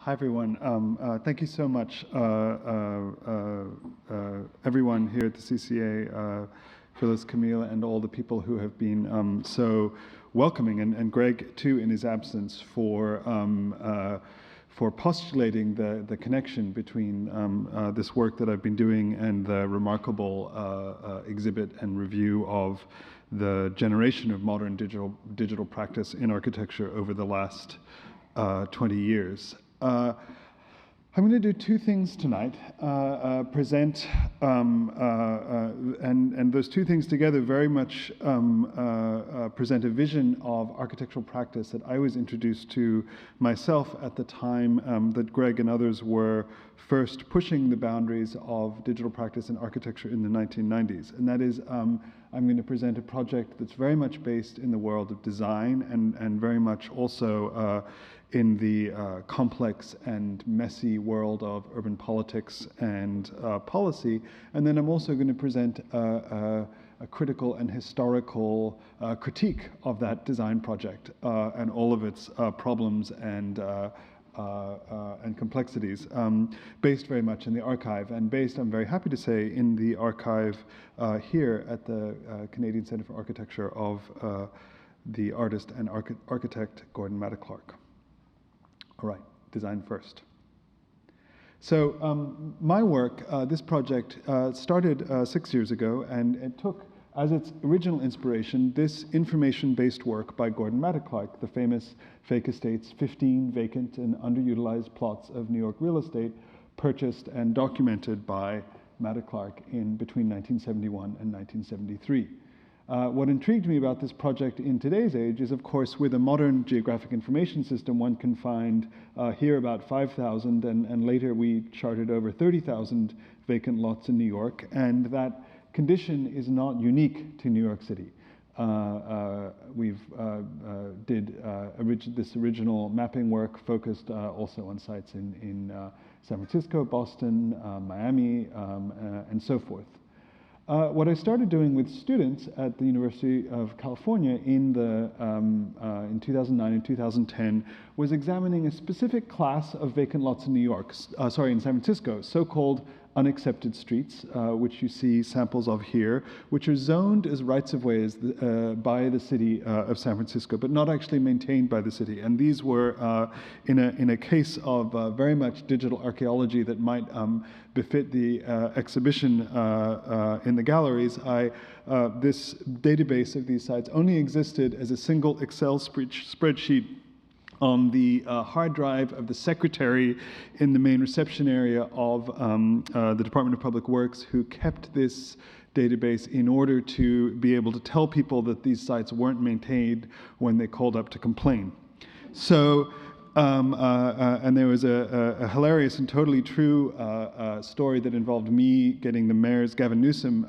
Hi, everyone. Thank you so much, everyone here at the CCA, Phyllis, Camille, and all the people who have been so welcoming, and Greg, too, in his absence, for postulating the connection between this work that I've been doing and the remarkable exhibit and review of the generation of modern digital practice in architecture over the last 20 years. I'm going to do two things tonight, present, and those two things together very much present a vision of architectural practice that I was introduced to myself at the time that Greg and others were first pushing the boundaries of digital practice in architecture in the 1990s. And that is, I'm going to present a project that's very much based in the world of design and very much also in the complex and messy world of urban politics and policy. And then I'm also going to present a critical and historical critique of that design project and all of its problems and complexities, based very much in the archive, and based, I'm very happy to say, in the archive here at the Canadian Centre for Architecture of the artist and architect Gordon Matta-Clark. All right, design first. So my work, this project, started 6 years ago, and it took as its original inspiration this information-based work by Gordon Matta-Clark, the famous Fake Estates, 15 vacant and underutilized plots of New York real estate purchased and documented by Matta-Clark in between 1971 and 1973. What intrigued me about this project in today's age is, of course, with a modern geographic information system, one can find here about 5,000, and later we charted over 30,000 vacant lots in New York, and that condition is not unique to New York City. We've this original mapping work focused also on sites in San Francisco, Boston, Miami, and so forth. What I started doing with students at the University of California in 2009 and 2010 was examining a specific class of vacant lots in in San Francisco, so-called unaccepted streets, which you see samples of here, which are zoned as rights-of-ways by the city of San Francisco, but not actually maintained by the city. And these were, in a case of very much digital archaeology that might befit the exhibition in the galleries, this database of these sites only existed as a single Excel spreadsheet on the hard drive of the secretary in the main reception area of the Department of Public Works, who kept this database in order to be able to tell people that these sites weren't maintained when they called up to complain. So, and there was a hilarious and totally true story that involved me getting the mayor's Gavin Newsom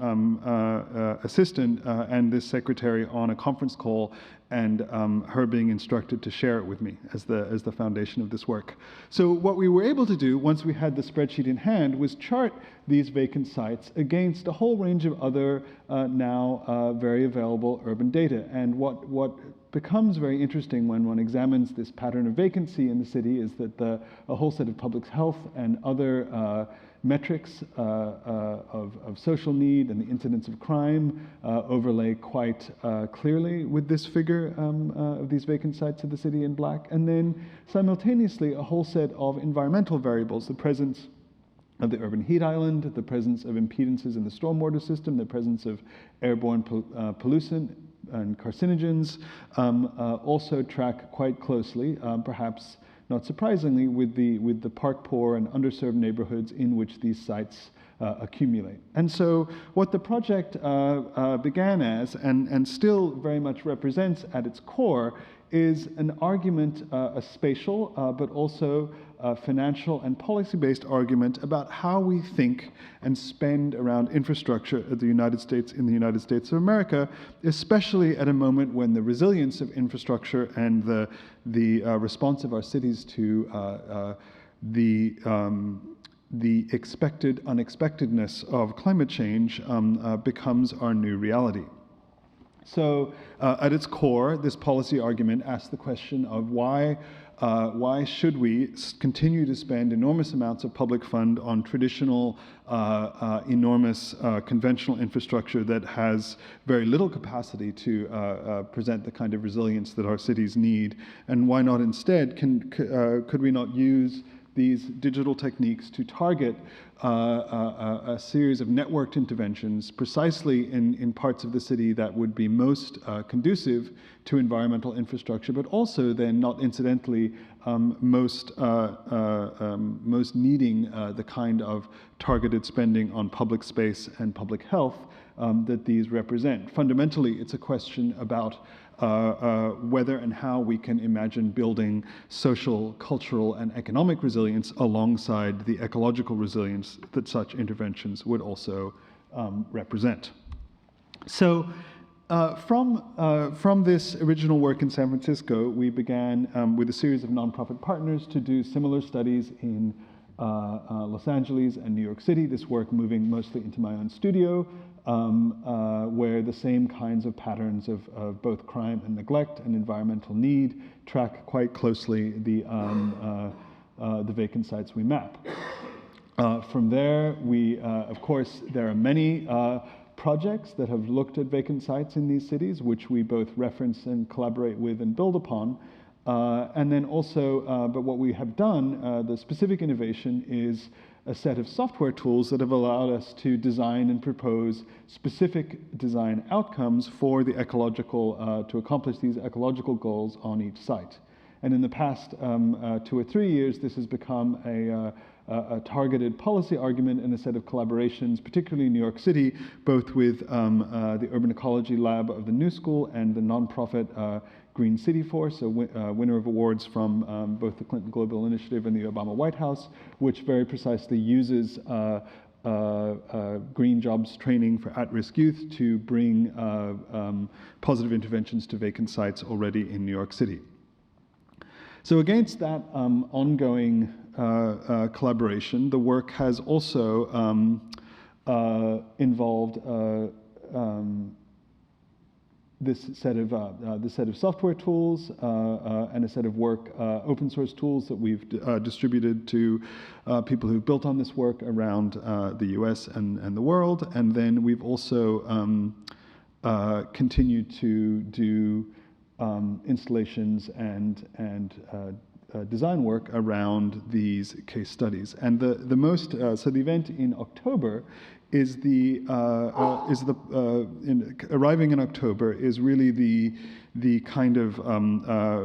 assistant and this secretary on a conference call, and her being instructed to share it with me as the foundation of this work. So what we were able to do once we had the spreadsheet in hand was chart these vacant sites against a whole range of other now very available urban data. And what becomes very interesting when one examines this pattern of vacancy in the city is that a whole set of public health and other metrics of social need and the incidence of crime overlay quite clearly with this figure of these vacant sites of the city in black. And then simultaneously a whole set of environmental variables, the presence of the urban heat island, the presence of impedances in the stormwater system, the presence of airborne pollutant and carcinogens, also track quite closely, perhaps not surprisingly, with the park poor and underserved neighborhoods in which these sites accumulate. And so what the project began as, and still very much represents at its core, is an argument, a spatial, but also a financial and policy-based argument about how we think and spend around infrastructure in the United States of America, especially at a moment when the resilience of infrastructure and the response of our cities to the expected unexpectedness of climate change becomes our new reality. So at its core, this policy argument asks the question of why why should we continue to spend enormous amounts of public fund on traditional, enormous conventional infrastructure that has very little capacity to present the kind of resilience that our cities need? And why not instead, could we not use these digital techniques to target a series of networked interventions precisely in parts of the city that would be most conducive to environmental infrastructure, but also then, not incidentally, most needing the kind of targeted spending on public space and public health that these represent. Fundamentally, it's a question about whether and how we can imagine building social, cultural, and economic resilience alongside the ecological resilience that such interventions would also represent. So from this original work in San Francisco, we began with a series of nonprofit partners to do similar studies in Los Angeles and New York City, this work moving mostly into my own studio, where the same kinds of patterns of both crime and neglect and environmental need track quite closely the vacant sites we map. From there, of course, there are many projects that have looked at vacant sites in these cities, which we both reference and collaborate with and build upon. And then also, but what we have done, the specific innovation is a set of software tools that have allowed us to design and propose specific design outcomes for the ecological, to accomplish these ecological goals on each site. And in the past 2 or 3 years, this has become a targeted policy argument and a set of collaborations, particularly in New York City, both with the Urban Ecology Lab of the New School and the nonprofit Green City Force, a winner of awards from both the Clinton Global Initiative and the Obama White House, which very precisely uses green jobs training for at-risk youth to bring positive interventions to vacant sites already in New York City. So against that ongoing collaboration, the work has also involved this set of software tools and a set of work, open source tools that we've distributed to people who've built on this work around the US and the world. And then we've also continued to do installations and design work around these case studies. And the most, so the event in October is arriving in October is really the kind of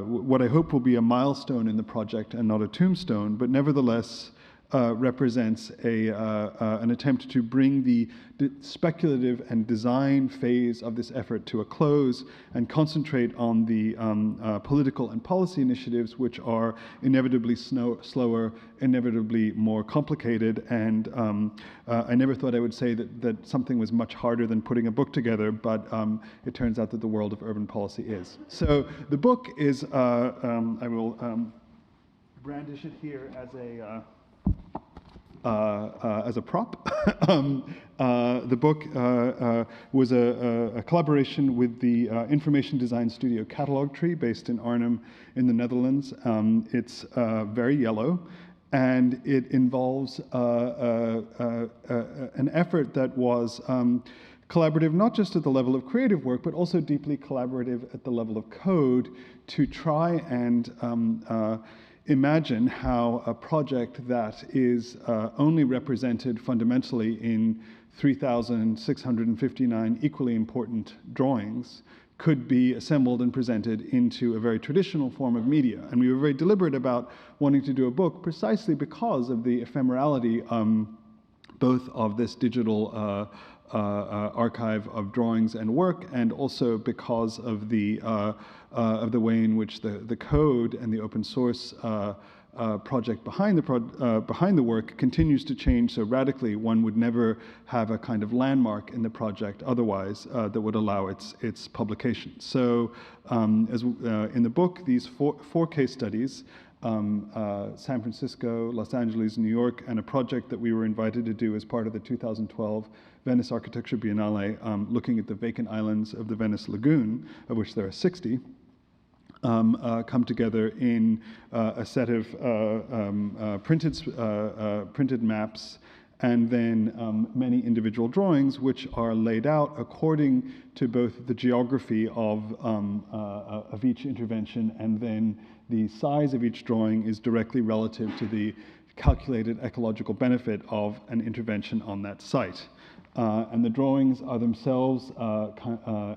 what I hope will be a milestone in the project and not a tombstone, but nevertheless represents an attempt to bring the speculative and design phase of this effort to a close and concentrate on the political and policy initiatives, which are inevitably slower, inevitably more complicated. And I never thought I would say that something was much harder than putting a book together, but it turns out that the world of urban policy is. So the book is, I will brandish it here as a prop. The book was a collaboration with the information design studio Catalog Tree, based in Arnhem in the Netherlands. It's very yellow, and it involves an effort that was collaborative not just at the level of creative work, but also deeply collaborative at the level of code to try and imagine how a project that is only represented fundamentally in 3,659 equally important drawings could be assembled and presented into a very traditional form of media. And we were very deliberate about wanting to do a book precisely because of the ephemerality both of this digital archive of drawings and work, and also because of the way in which the code and the open source project behind the work continues to change so radically. One would never have a kind of landmark in the project otherwise that would allow its publication. So as in the book, these four case studies, San Francisco, Los Angeles, New York, and a project that we were invited to do as part of the 2012 Venice Architecture Biennale, looking at the vacant islands of the Venice Lagoon, of which there are 60, come together in a set of printed maps, and then many individual drawings which are laid out according to both the geography of each intervention, and then the size of each drawing is directly relative to the calculated ecological benefit of an intervention on that site. And the drawings are themselves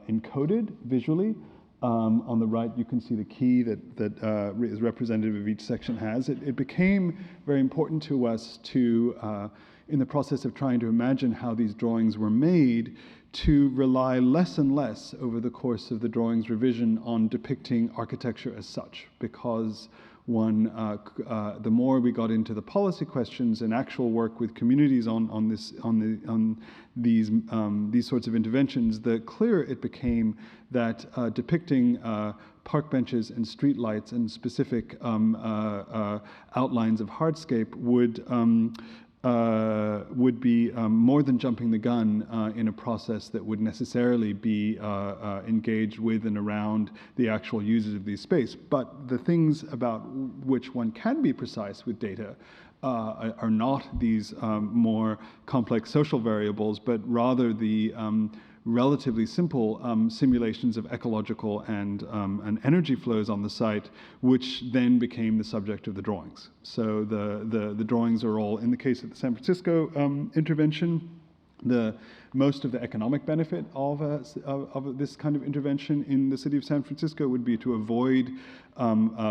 encoded visually. On the right, you can see the key that is representative of each section has. It became very important to us to, in the process of trying to imagine how these drawings were made, to rely less and less over the course of the drawings revision on depicting architecture as such, because the more we got into the policy questions and actual work with communities on these sorts of interventions, the clearer it became that depicting park benches and street lights and specific outlines of hardscape would be more than jumping the gun in a process that would necessarily be engaged with and around the actual users of these space. But the things about which one can be precise with data are not these more complex social variables, but rather the relatively simple simulations of ecological and energy flows on the site, which then became the subject of the drawings. So the drawings are all, in the case of the San Francisco intervention, most of the economic benefit of this kind of intervention in the city of San Francisco would be to avoid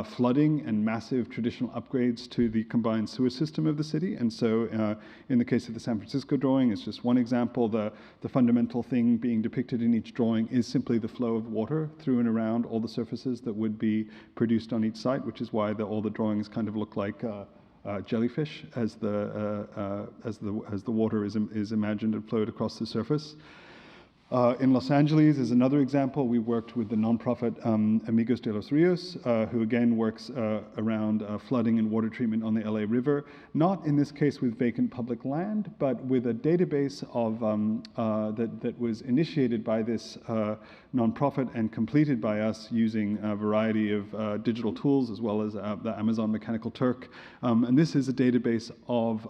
flooding and massive traditional upgrades to the combined sewer system of the city. And so in the case of the San Francisco drawing, it's just one example. The fundamental thing being depicted in each drawing is simply the flow of water through and around all the surfaces that would be produced on each site, which is why all the drawings kind of look like jellyfish as the water is imagined and flowed across the surface. In Los Angeles is another example. We worked with the nonprofit Amigos de los Rios, who again works around flooding and water treatment on the LA River, not in this case with vacant public land, but with a database of that was initiated by this nonprofit and completed by us using a variety of digital tools, as well as the Amazon Mechanical Turk. And this is a database of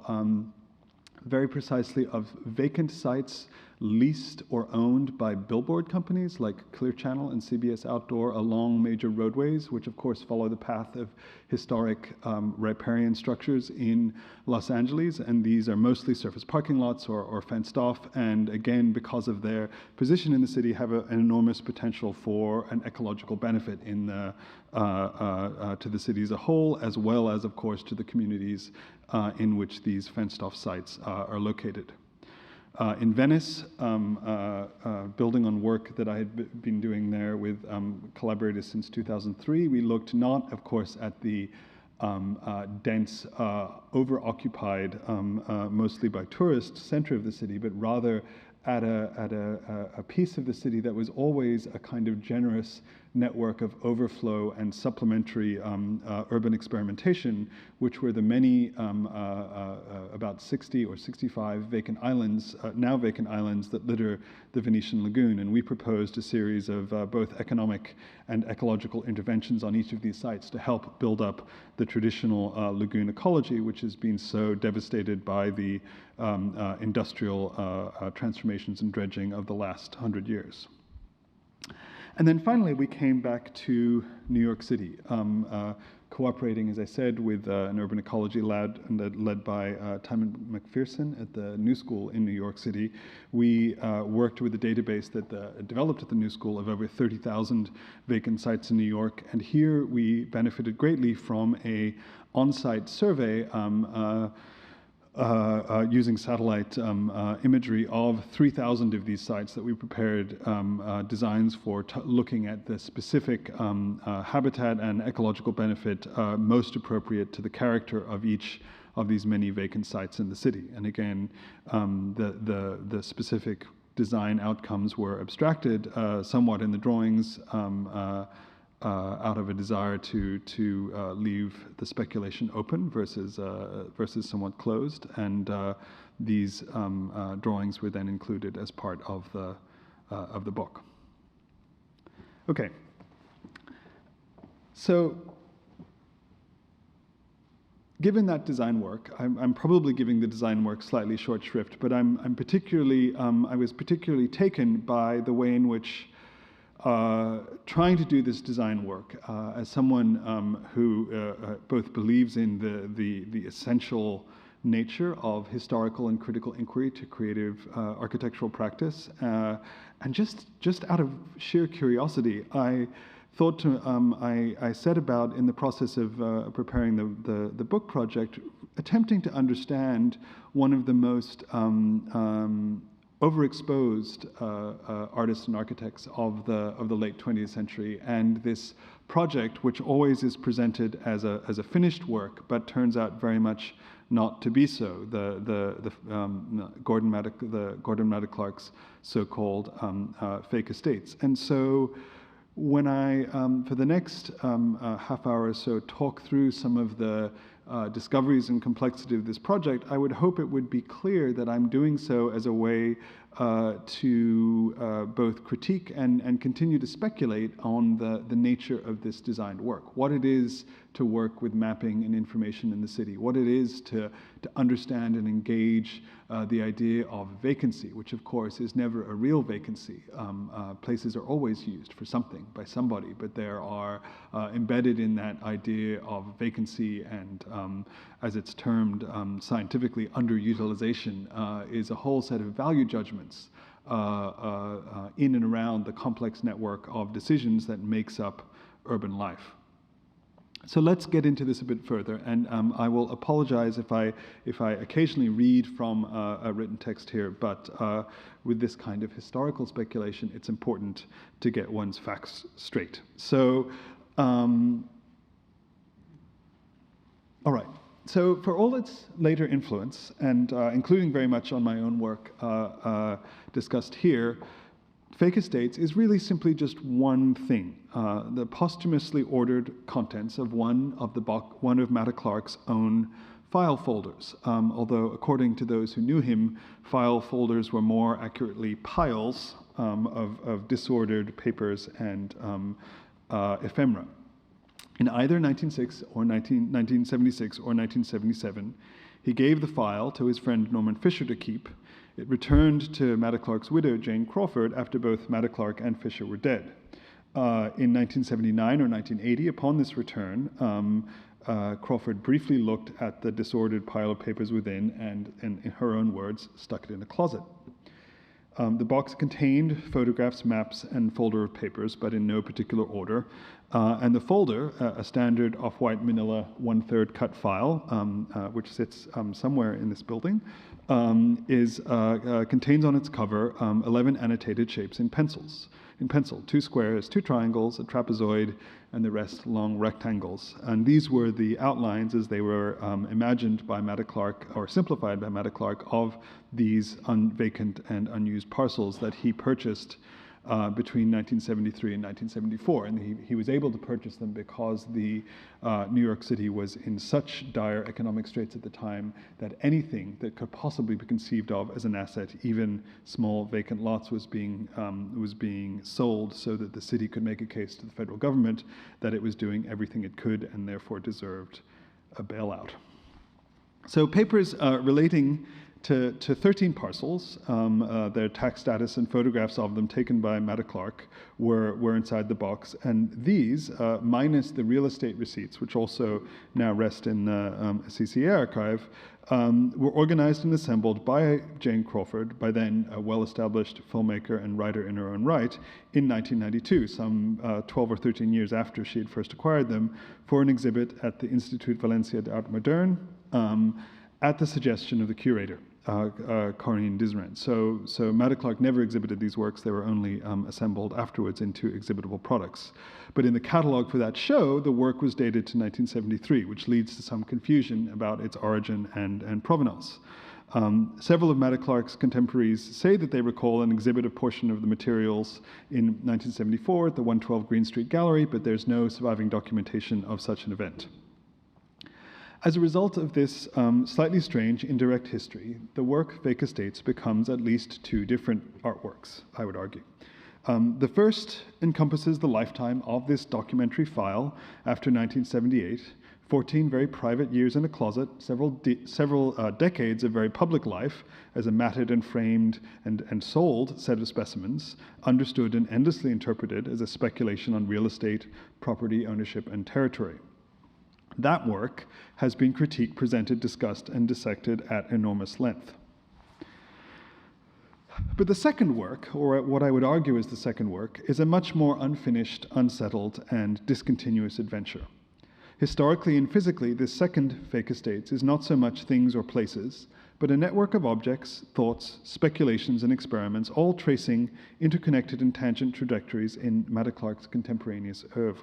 very precisely of vacant sites leased or owned by billboard companies like Clear Channel and CBS Outdoor along major roadways, which of course follow the path of historic riparian structures in Los Angeles. And these are mostly surface parking lots or fenced off. And again, because of their position in the city, have an enormous potential for an ecological benefit in to the city as a whole, as well as, of course, to the communities in which these fenced off sites are located. In Venice, building on work that I had been doing there with collaborators since 2003, we looked not, of course, at the dense, over-occupied, mostly by tourists, center of the city, but rather at a piece of the city that was always a kind of generous network of overflow and supplementary urban experimentation, which were the many, about 60 or 65 vacant islands, now vacant islands that litter the Venetian lagoon. And we proposed a series of both economic and ecological interventions on each of these sites to help build up the traditional lagoon ecology, which has been so devastated by the industrial transformations and dredging of the last 100 years. And then finally, we came back to New York City, cooperating, as I said, with an urban ecology lab led by Timon McPherson at the New School in New York City. We worked with a database that developed at the New School of over 30,000 vacant sites in New York. And here we benefited greatly from a on-site survey using satellite imagery of 3,000 of these sites that we prepared designs for, looking at the specific habitat and ecological benefit most appropriate to the character of each of these many vacant sites in the city. And again, the specific design outcomes were abstracted somewhat in the drawings out of a desire to leave the speculation open versus somewhat closed, and these drawings were then included as part of the book. Okay. So, given that design work, I'm probably giving the design work slightly short shrift, but I was particularly taken by the way in which trying to do this design work as someone who both believes in the essential nature of historical and critical inquiry to creative architectural practice, and just out of sheer curiosity, I thought to, I set about in the process of preparing the book project, attempting to understand one of the most overexposed artists and architects of the late 20th century, and this project, which always is presented as a finished work, but turns out very much not to be so. Gordon Matta-Clark's so-called fake estates, and so when I, for the next half hour or so, talk through some of the discoveries and complexity of this project, I would hope it would be clear that I'm doing so as a way to both critique and continue to speculate on the nature of this designed work, what it is to work with mapping and information in the city, what it is to understand and engage the idea of vacancy, which of course is never a real vacancy. Places are always used for something by somebody, but there are embedded in that idea of vacancy and, as it's termed scientifically, underutilization, is a whole set of value judgments in and around the complex network of decisions that makes up urban life. So let's get into this a bit further, and I will apologize if I occasionally read from a written text here, but with this kind of historical speculation, it's important to get one's facts straight. So, all right. So for all its later influence, and including very much on my own work discussed here, fake estates is really simply just one thing, the posthumously ordered contents of one of Matta-Clark's own file folders. Although, according to those who knew him, file folders were more accurately piles of disordered papers and ephemera. In either 1976 or 1977, he gave the file to his friend Norman Fisher to keep. It returned to Matta-Clark's widow, Jane Crawford, after both Matta-Clark and Fisher were dead. In 1979 or 1980, upon this return, Crawford briefly looked at the disordered pile of papers within and, in her own words, stuck it in a closet. The box contained photographs, maps, and folder of papers, but in no particular order. And the folder, a standard off-white manila 1/3 cut file, which sits somewhere in this building, contains on its cover 11 annotated shapes in pencil, 2 squares, 2 triangles, a trapezoid, and the rest long rectangles. And these were the outlines as they were imagined by Matta-Clark, or simplified by Matta-Clark, of these vacant and unused parcels that he purchased between 1973 and 1974. And he was able to purchase them because the New York City was in such dire economic straits at the time that anything that could possibly be conceived of as an asset, even small vacant lots, was being sold so that the city could make a case to the federal government that it was doing everything it could and therefore deserved a bailout. So papers relating to 13 parcels, their tax status and photographs of them taken by Matta-Clark were inside the box. And these, minus the real estate receipts, which also now rest in the CCA archive, were organized and assembled by Jane Crawford, by then a well-established filmmaker and writer in her own right, in 1992, some 12 or 13 years after she had first acquired them, for an exhibit at the Institut Valencia d'Art Moderne, at the suggestion of the curator, Corinne Disrand. So Matta-Clark never exhibited these works. They were only assembled afterwards into exhibitable products. But in the catalog for that show, the work was dated to 1973, which leads to some confusion about its origin and provenance. Several of Matta-Clark's contemporaries say that they recall an exhibit of portion of the materials in 1974 at the 112 Green Street Gallery, but there's no surviving documentation of such an event. As a result of this slightly strange indirect history, the work Fake Estates becomes at least 2 different artworks, I would argue. The first encompasses the lifetime of this documentary file after 1978, 14 very private years in a closet, several decades of very public life as a matted and framed and sold set of specimens, understood and endlessly interpreted as a speculation on real estate, property ownership, and territory. That work has been critiqued, presented, discussed, and dissected at enormous length. But the second work, or what I would argue is the second work, is a much more unfinished, unsettled, and discontinuous adventure. Historically and physically, this second fake estates is not so much things or places, but a network of objects, thoughts, speculations, and experiments, all tracing interconnected and tangent trajectories in Matta-Clark's contemporaneous oeuvre.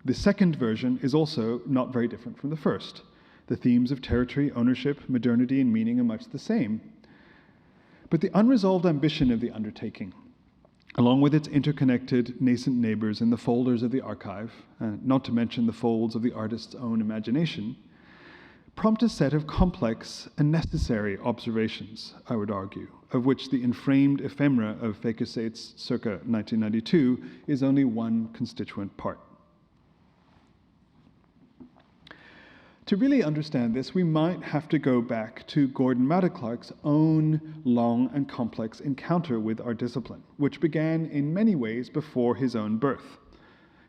The second version is also not very different from the first. The themes of territory, ownership, modernity, and meaning are much the same. But the unresolved ambition of the undertaking, along with its interconnected nascent neighbors in the folders of the archive, not to mention the folds of the artist's own imagination, prompt a set of complex and necessary observations, I would argue, of which the inframed ephemera of fake estates circa 1992 is only one constituent part. To really understand this, we might have to go back to Gordon Matta-Clark's own long and complex encounter with our discipline, which began in many ways before his own birth.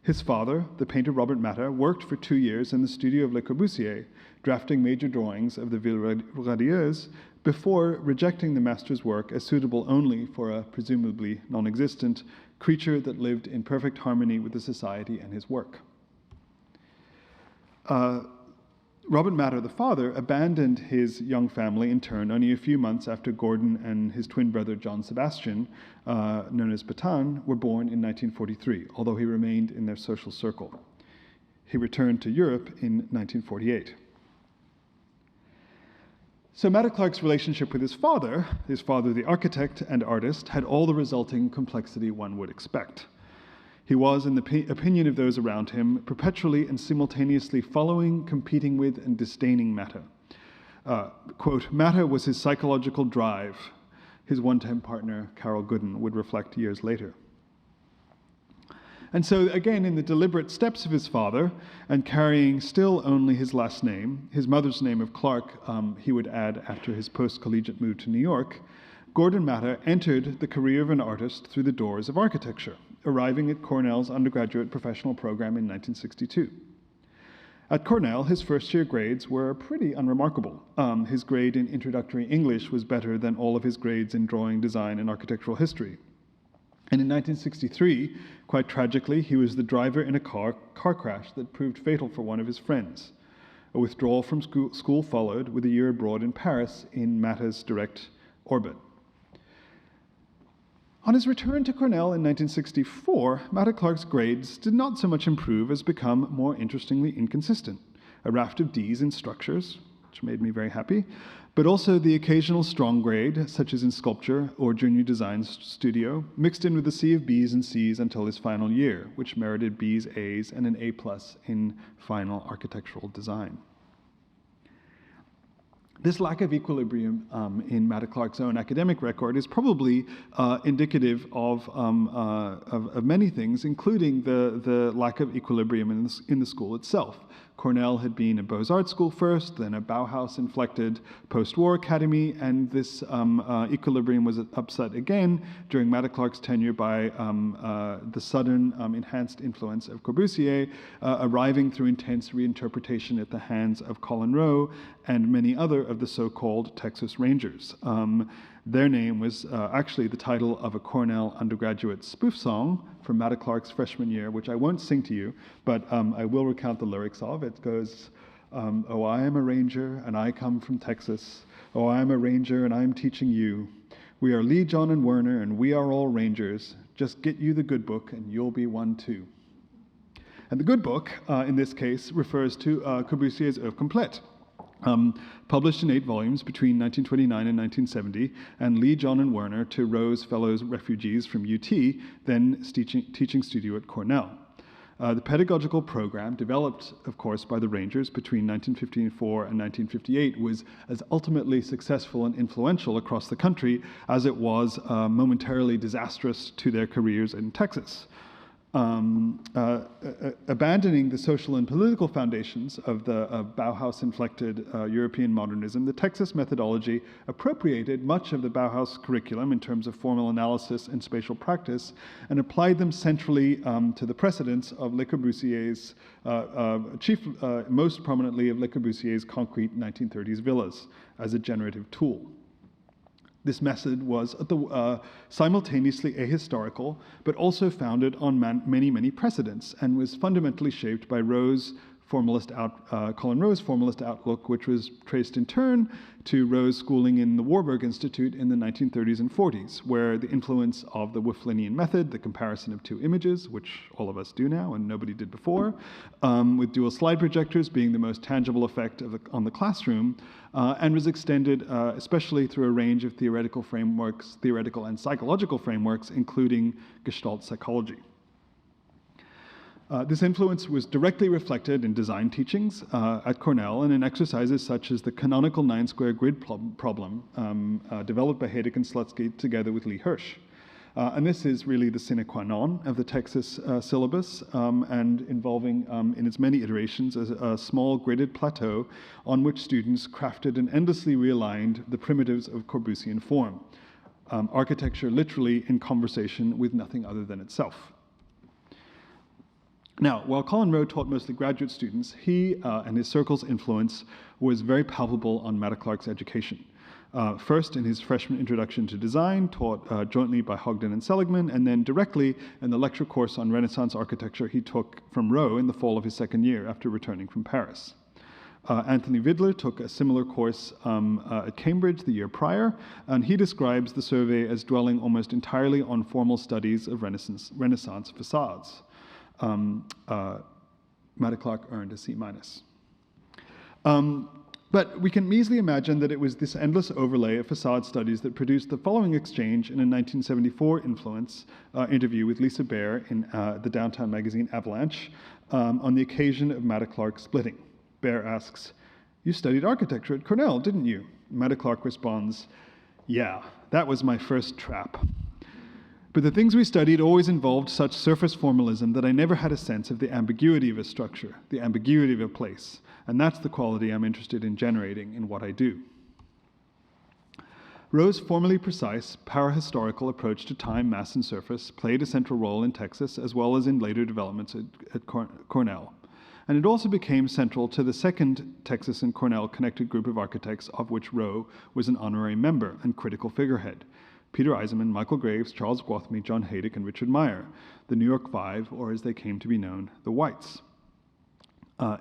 His father, the painter Robert Matta, worked for 2 years in the studio of Le Corbusier, drafting major drawings of the Ville Radieuse, before rejecting the master's work as suitable only for a presumably non-existent creature that lived in perfect harmony with the society and his work. Robert Matta, the father, abandoned his young family in turn only a few months after Gordon and his twin brother John Sebastian, known as Batan, were born in 1943, although he remained in their social circle. He returned to Europe in 1948. So Matta-Clark's relationship with his father the architect and artist, had all the resulting complexity one would expect. He was, in the opinion of those around him, perpetually and simultaneously following, competing with, and disdaining Matta. Quote, Matta was his psychological drive, his one-time partner, Carol Gooden, would reflect years later. And so, again, in the deliberate steps of his father, and carrying still only his last name, his mother's name of Clark, he would add after his post-collegiate move to New York, Gordon Matta entered the career of an artist through the doors of architecture, arriving at Cornell's undergraduate professional program in 1962. At Cornell, his first-year grades were pretty unremarkable. His grade in introductory English was better than all of his grades in drawing, design, and architectural history. And in 1963, quite tragically, he was the driver in a car crash that proved fatal for one of his friends. A withdrawal from school followed, with a year abroad in Paris in Matta's direct orbit. On his return to Cornell in 1964, Matta-Clark's grades did not so much improve as become more interestingly inconsistent. A raft of Ds in structures, which made me very happy, but also the occasional strong grade, such as in sculpture or junior design studio, mixed in with a sea of Bs and Cs until his final year, which merited Bs, As, and an A+ in final architectural design. This lack of equilibrium in Matta-Clark's own academic record is probably indicative of many things, including the lack of equilibrium in the school itself. Cornell had been a Beaux-Arts school first, then a Bauhaus-inflected post-war academy, and this equilibrium was upset again during Matta-Clark's tenure by the sudden enhanced influence of Corbusier, arriving through intense reinterpretation at the hands of Colin Rowe and many other of the so-called Texas Rangers. Their name was actually the title of a Cornell undergraduate spoof song from Matta-Clark's freshman year, which I won't sing to you, but I will recount the lyrics of. It goes, oh, I am a ranger and I come from Texas. Oh, I am a ranger and I'm teaching you. We are Lee, John, and Werner, and we are all rangers. Just get you the good book and you'll be one too. And the good book, in this case, refers to Corbusier's Oeuvre Complète. Published in 8 volumes between 1929 and 1970, and Lee, John, and Werner to Rowe's fellow refugees from UT, then teaching studio at Cornell. The pedagogical program, developed, of course, by the Rangers between 1954 and 1958, was as ultimately successful and influential across the country as it was momentarily disastrous to their careers in Texas. Abandoning the social and political foundations of the Bauhaus-inflected European modernism, the Texas methodology appropriated much of the Bauhaus curriculum in terms of formal analysis and spatial practice and applied them centrally to the precedents of Le Corbusier's, most prominently of Le Corbusier's concrete 1930s villas as a generative tool. This method was simultaneously ahistorical, but also founded on many precedents, and was fundamentally shaped by Colin Rowe's formalist outlook, which was traced in turn to Rowe's schooling in the Warburg Institute in the 1930s and 40s, where the influence of the Wülflinian method, the comparison of two images, which all of us do now and nobody did before, with dual slide projectors being the most tangible effect on the classroom, and was extended especially through a range of theoretical frameworks, theoretical and psychological frameworks, including Gestalt psychology. This influence was directly reflected in design teachings at Cornell and in exercises such as the canonical 9-square grid problem developed by Heydrich and Slutsky together with Lee Hirsch. And this is really the sine qua non of the Texas syllabus, and involving, in its many iterations, a small gridded plateau on which students crafted and endlessly realigned the primitives of Corbusian form. Architecture literally in conversation with nothing other than itself. Now, while Colin Rowe taught mostly graduate students, he and his circle's influence was very palpable on Matta-Clark's education. First in his freshman introduction to design, taught jointly by Hogden and Seligman, and then directly in the lecture course on Renaissance architecture he took from Rowe in the fall of his second year after returning from Paris. Anthony Vidler took a similar course at Cambridge the year prior, and he describes the survey as dwelling almost entirely on formal studies of Renaissance facades. Matta-Clark earned a C-. But we can easily imagine that it was this endless overlay of facade studies that produced the following exchange in a 1974 interview with Lisa Baer in the downtown magazine Avalanche on the occasion of Matta-Clark splitting. Baer asks, "You studied architecture at Cornell, didn't you?" Matta-Clark responds, "Yeah, that was my first trap. But the things we studied always involved such surface formalism that I never had a sense of the ambiguity of a structure, the ambiguity of a place, and that's the quality I'm interested in generating in what I do." Rowe's formally precise, parahistorical approach to time, mass, and surface played a central role in Texas as well as in later developments at Cornell. And it also became central to the second Texas and Cornell connected group of architects of which Rowe was an honorary member and critical figurehead. Peter Eisenman, Michael Graves, Charles Gwathmey, John Heydrich, and Richard Meyer, the New York Five, or as they came to be known, the Whites.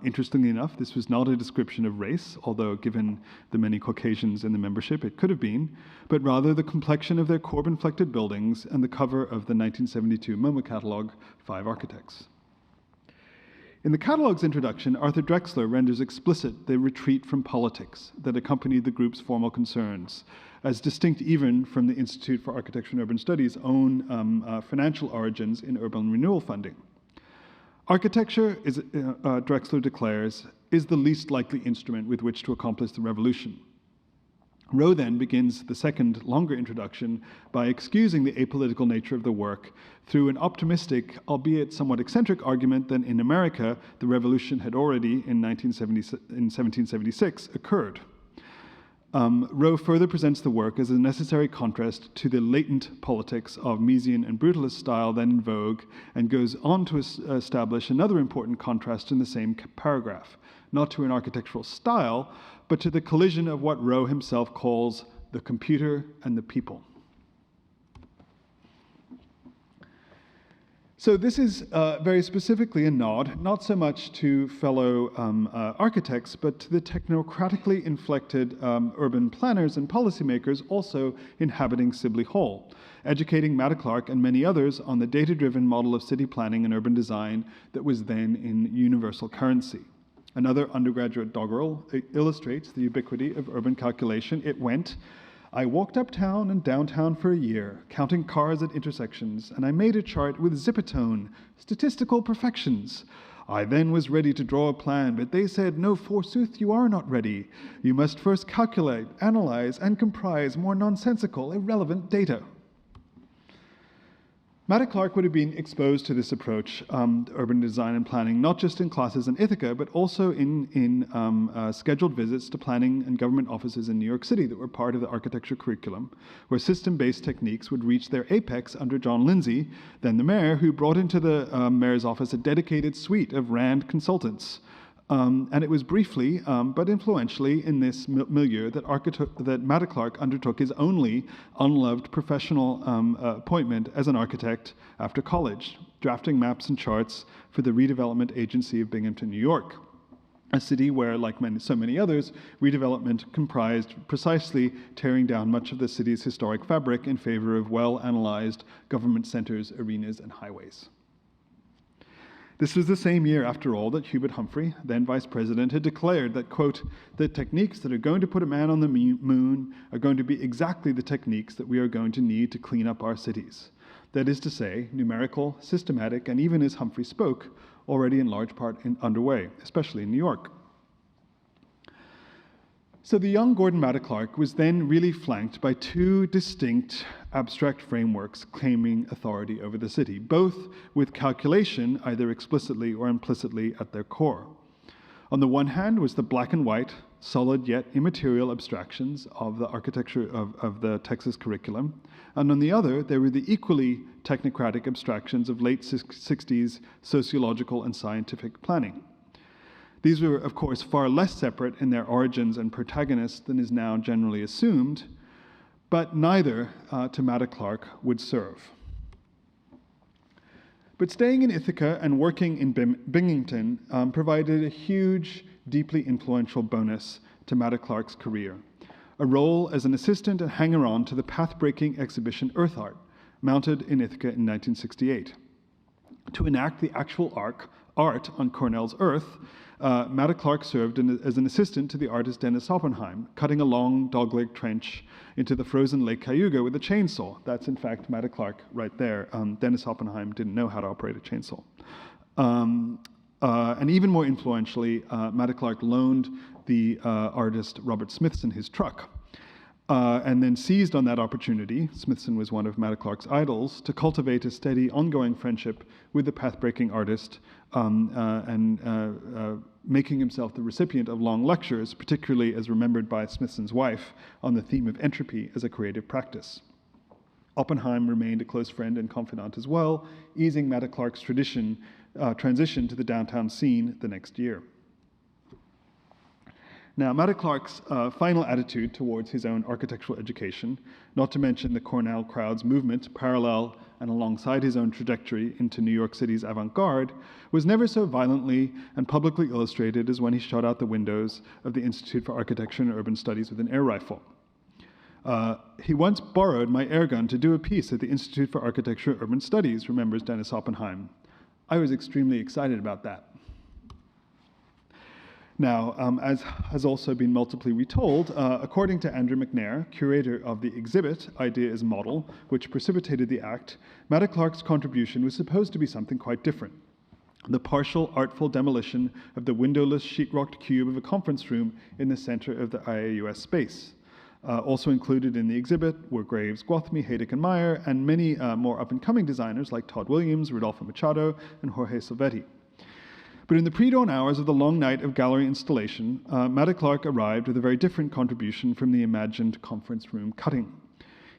Interestingly enough, this was not a description of race, although given the many Caucasians in the membership, it could have been, but rather the complexion of their Corbin-flected buildings and the cover of the 1972 MoMA catalog, Five Architects. In the catalog's introduction, Arthur Drexler renders explicit the retreat from politics that accompanied the group's formal concerns, as distinct even from the Institute for Architecture and Urban Studies' own financial origins in urban renewal funding. Architecture, Drexler declares, is the least likely instrument with which to accomplish the revolution. Rowe then begins the second, longer introduction by excusing the apolitical nature of the work through an optimistic, albeit somewhat eccentric argument that in America, the revolution had already, in 1776, occurred. Rowe further presents the work as a necessary contrast to the latent politics of Miesian and brutalist style then in vogue, and goes on to establish another important contrast in the same paragraph, not to an architectural style, but to the collision of what Rowe himself calls the computer and the people. So this is very specifically a nod, not so much to fellow architects, but to the technocratically inflected urban planners and policymakers also inhabiting Sibley Hall, educating Matta-Clark and many others on the data-driven model of city planning and urban design that was then in universal currency. Another undergraduate doggerel illustrates the ubiquity of urban calculation. It went, I walked uptown and downtown for a year, counting cars at intersections, and I made a chart with zipatone, statistical perfections. I then was ready to draw a plan, but they said, no, forsooth, you are not ready. You must first calculate, analyze, and comprise more nonsensical, irrelevant data. Matta-Clark would have been exposed to this approach to urban design and planning, not just in classes in Ithaca, but also in scheduled visits to planning and government offices in New York City that were part of the architecture curriculum, where system-based techniques would reach their apex under John Lindsay, then the mayor, who brought into the mayor's office a dedicated suite of RAND consultants. And it was briefly, but influentially, in this milieu that Matta-Clark undertook his only unloved professional appointment as an architect after college, drafting maps and charts for the redevelopment agency of Binghamton, New York, a city where, like so many others, redevelopment comprised precisely tearing down much of the city's historic fabric in favor of well-analyzed government centers, arenas, and highways. This was the same year, after all, that Hubert Humphrey, then vice president, had declared that, quote, the techniques that are going to put a man on the moon are going to be exactly the techniques that we are going to need to clean up our cities. That is to say, numerical, systematic, and even as Humphrey spoke, already in large part underway, especially in New York. So the young Gordon Matta-Clark was then really flanked by two distinct abstract frameworks claiming authority over the city, both with calculation either explicitly or implicitly at their core. On the one hand was the black and white, solid yet immaterial abstractions of the architecture of the Texas curriculum, and on the other there were the equally technocratic abstractions of late 60s sociological and scientific planning. These were, of course, far less separate in their origins and protagonists than is now generally assumed, but neither, to Matta-Clark, would serve. But staying in Ithaca and working in Binghamton provided a huge, deeply influential bonus to Matta-Clark's career, a role as an assistant and hanger-on to the path-breaking exhibition Earth Art, mounted in Ithaca in 1968. To enact the actual art on Cornell's Earth, Matta-Clark served as an assistant to the artist Dennis Oppenheim, cutting a long dogleg trench into the frozen Lake Cayuga with a chainsaw. That's in fact Matta-Clark right there. Dennis Oppenheim didn't know how to operate a chainsaw. And even more influentially, Matta-Clark loaned the artist Robert Smithson his truck, and then seized on that opportunity. Smithson was one of Matta-Clark's idols, to cultivate a steady, ongoing friendship with the path-breaking artist, making himself the recipient of long lectures, particularly as remembered by Smithson's wife, on the theme of entropy as a creative practice. Oppenheim remained a close friend and confidant as well, easing Matta-Clark's transition to the downtown scene the next year. Now, Matta-Clark's final attitude towards his own architectural education, not to mention the Cornell crowd's movement parallel and alongside his own trajectory into New York City's avant-garde, was never so violently and publicly illustrated as when he shot out the windows of the Institute for Architecture and Urban Studies with an air rifle. He once borrowed my air gun to do a piece at the Institute for Architecture and Urban Studies, remembers Dennis Oppenheim. I was extremely excited about that. Now, as has also been multiply retold, according to Andrew McNair, curator of the exhibit, Idea as Model, which precipitated the act, Matta-Clark's contribution was supposed to be something quite different. The partial, artful demolition of the windowless, sheetrocked cube of a conference room in the center of the IAUS space. Also included in the exhibit were Graves, Gwathmey, Haydick, and Meyer, and many more up-and-coming designers like Todd Williams, Rodolfo Machado, and Jorge Silvetti. But in the pre-dawn hours of the long night of gallery installation, Matta-Clark arrived with a very different contribution from the imagined conference room cutting.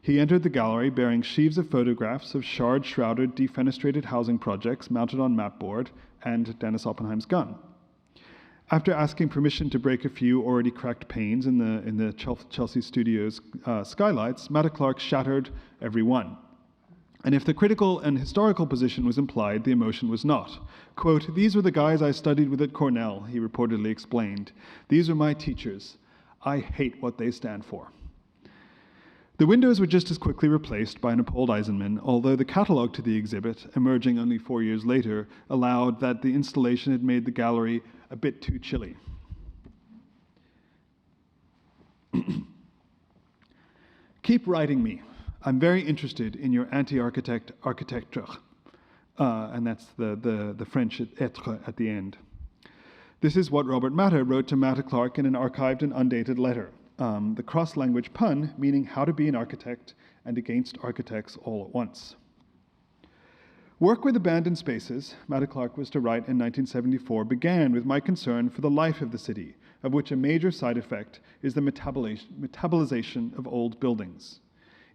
He entered the gallery bearing sheaves of photographs of shard-shrouded, defenestrated housing projects mounted on mapboard and Dennis Oppenheim's gun. After asking permission to break a few already cracked panes in the Chelsea Studios skylights, Matta-Clark shattered every one. And if the critical and historical position was implied, the emotion was not. Quote, "These were the guys I studied with at Cornell," he reportedly explained. "These are my teachers. I hate what they stand for." The windows were just as quickly replaced by an Uphold Eisenman, although the catalog to the exhibit, emerging only 4 years later, allowed that the installation had made the gallery a bit too chilly. Keep writing me. I'm very interested in your architecture. And that's the French être at the end. This is what Robert Matta wrote to Matta-Clark in an archived and undated letter. The cross-language pun, meaning how to be an architect and against architects all at once. Work with abandoned spaces, Matta-Clark was to write in 1974, began with my concern for the life of the city, of which a major side effect is the metabolization of old buildings.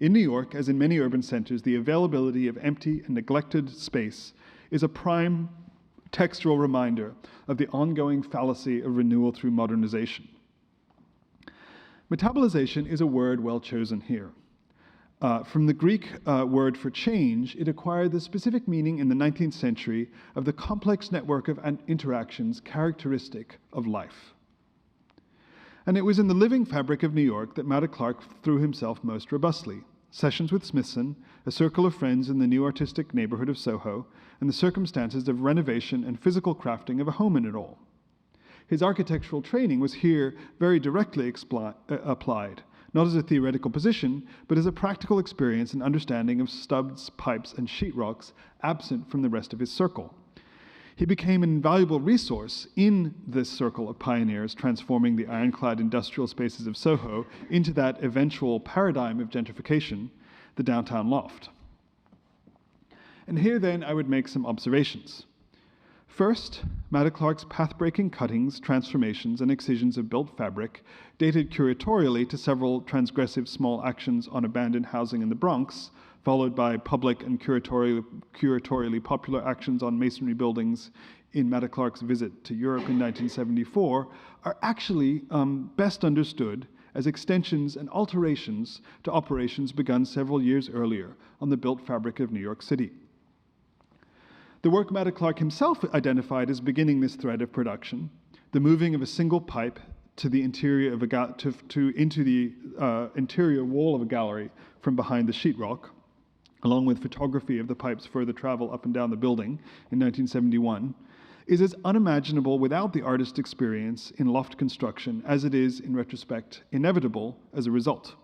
In New York, as in many urban centers, the availability of empty and neglected space is a prime textual reminder of the ongoing fallacy of renewal through modernization. Metabolization is a word well chosen here. From the Greek word for change, it acquired the specific meaning in the 19th century of the complex network of interactions characteristic of life. And it was in the living fabric of New York that Matta-Clark threw himself most robustly. Sessions with Smithson, a circle of friends in the new artistic neighborhood of Soho, and the circumstances of renovation and physical crafting of a home in it all. His architectural training was here very directly applied, not as a theoretical position, but as a practical experience and understanding of studs, pipes, and sheetrocks absent from the rest of his circle. He became an invaluable resource in this circle of pioneers transforming the ironclad industrial spaces of Soho into that eventual paradigm of gentrification, the downtown loft. And here then I would make some observations. First, Matta-Clark's path-breaking cuttings, transformations, and excisions of built fabric, dated curatorially to several transgressive small actions on abandoned housing in the Bronx, followed by public and curatorially popular actions on masonry buildings in Matta-Clark's visit to Europe in 1974, are actually best understood as extensions and alterations to operations begun several years earlier on the built fabric of New York City. The work Matta-Clark himself identified as beginning this thread of production, the moving of a single pipe to the interior of into the interior wall of a gallery from behind the sheetrock, along with photography of the pipe's further travel up and down the building in 1971, is as unimaginable without the artist's experience in loft construction as it is, in retrospect, inevitable as a result.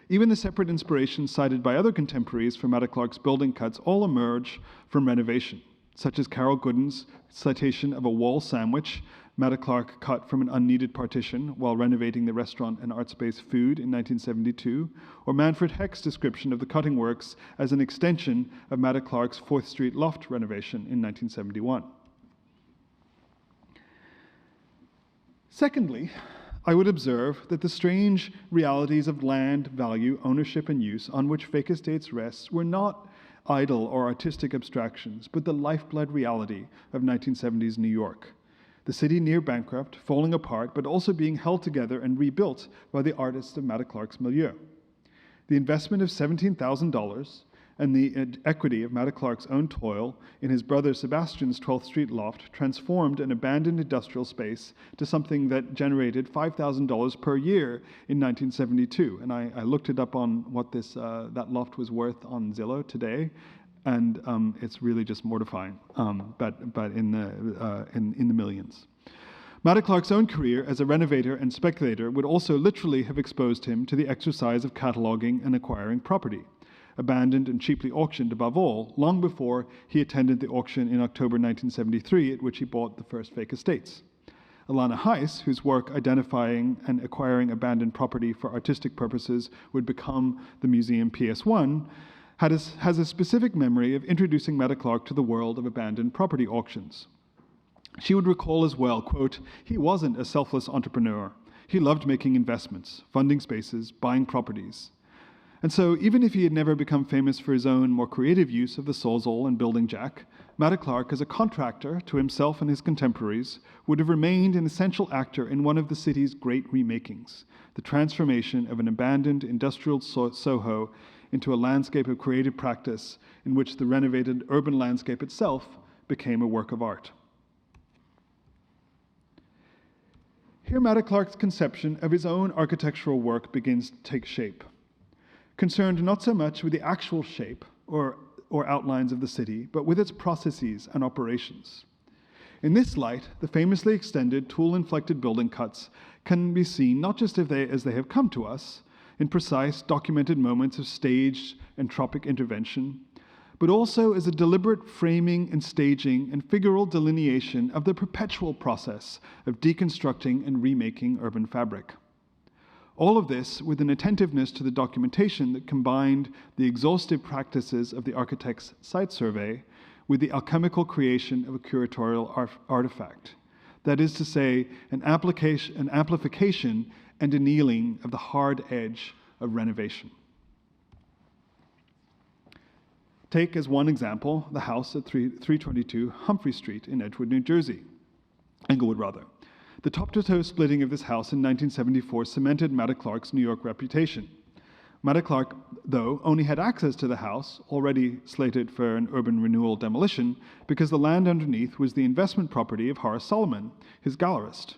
Even the separate inspirations cited by other contemporaries for Matta-Clark's building cuts all emerge from renovation, such as Carol Gooden's citation of a wall sandwich Matta-Clark cut from an unneeded partition while renovating the restaurant and art space Food in 1972, or Manfred Heck's description of the cutting works as an extension of Matta-Clark's 4th Street loft renovation in 1971. Secondly, I would observe that the strange realities of land, value, ownership, and use on which fake estates rests were not idle or artistic abstractions, but the lifeblood reality of 1970s New York. The city near bankrupt, falling apart, but also being held together and rebuilt by the artists of Matta-Clark's milieu. The investment of $17,000 and the equity of Matta-Clark's own toil in his brother Sebastian's 12th Street loft transformed an abandoned industrial space to something that generated $5,000 per year in 1972. And I looked it up on what that loft was worth on Zillow today, and it's really just mortifying, but in the millions. Matta-Clark's own career as a renovator and speculator would also literally have exposed him to the exercise of cataloging and acquiring property, abandoned and cheaply auctioned above all, long before he attended the auction in October 1973 at which he bought the first fake estates. Alana Heiss, whose work identifying and acquiring abandoned property for artistic purposes would become the museum PS1, has a specific memory of introducing Matta-Clark to the world of abandoned property auctions. She would recall as well, quote, "He wasn't a selfless entrepreneur. He loved making investments, funding spaces, buying properties. And so, even if he had never become famous for his own more creative use of the Sawzall and building jack, Matta-Clark, as a contractor to himself and his contemporaries, would have remained an essential actor in one of the city's great remakings, the transformation of an abandoned industrial Soho into a landscape of creative practice in which the renovated urban landscape itself became a work of art." Here Matta-Clark's conception of his own architectural work begins to take shape, concerned not so much with the actual shape or outlines of the city, but with its processes and operations. In this light, the famously extended tool-inflected building cuts can be seen not just as they have come to us, in precise, documented moments of staged entropic intervention, but also as a deliberate framing and staging and figural delineation of the perpetual process of deconstructing and remaking urban fabric. All of this with an attentiveness to the documentation that combined the exhaustive practices of the architect's site survey with the alchemical creation of a curatorial artifact. That is to say, an amplification and annealing of the hard edge of renovation. Take as one example the house at 322 Humphrey Street in Englewood, New Jersey. The top-to-toe splitting of this house in 1974 cemented Matta-Clark's New York reputation. Matta-Clark, though, only had access to the house, already slated for an urban renewal demolition, because the land underneath was the investment property of Horace Solomon, his gallerist.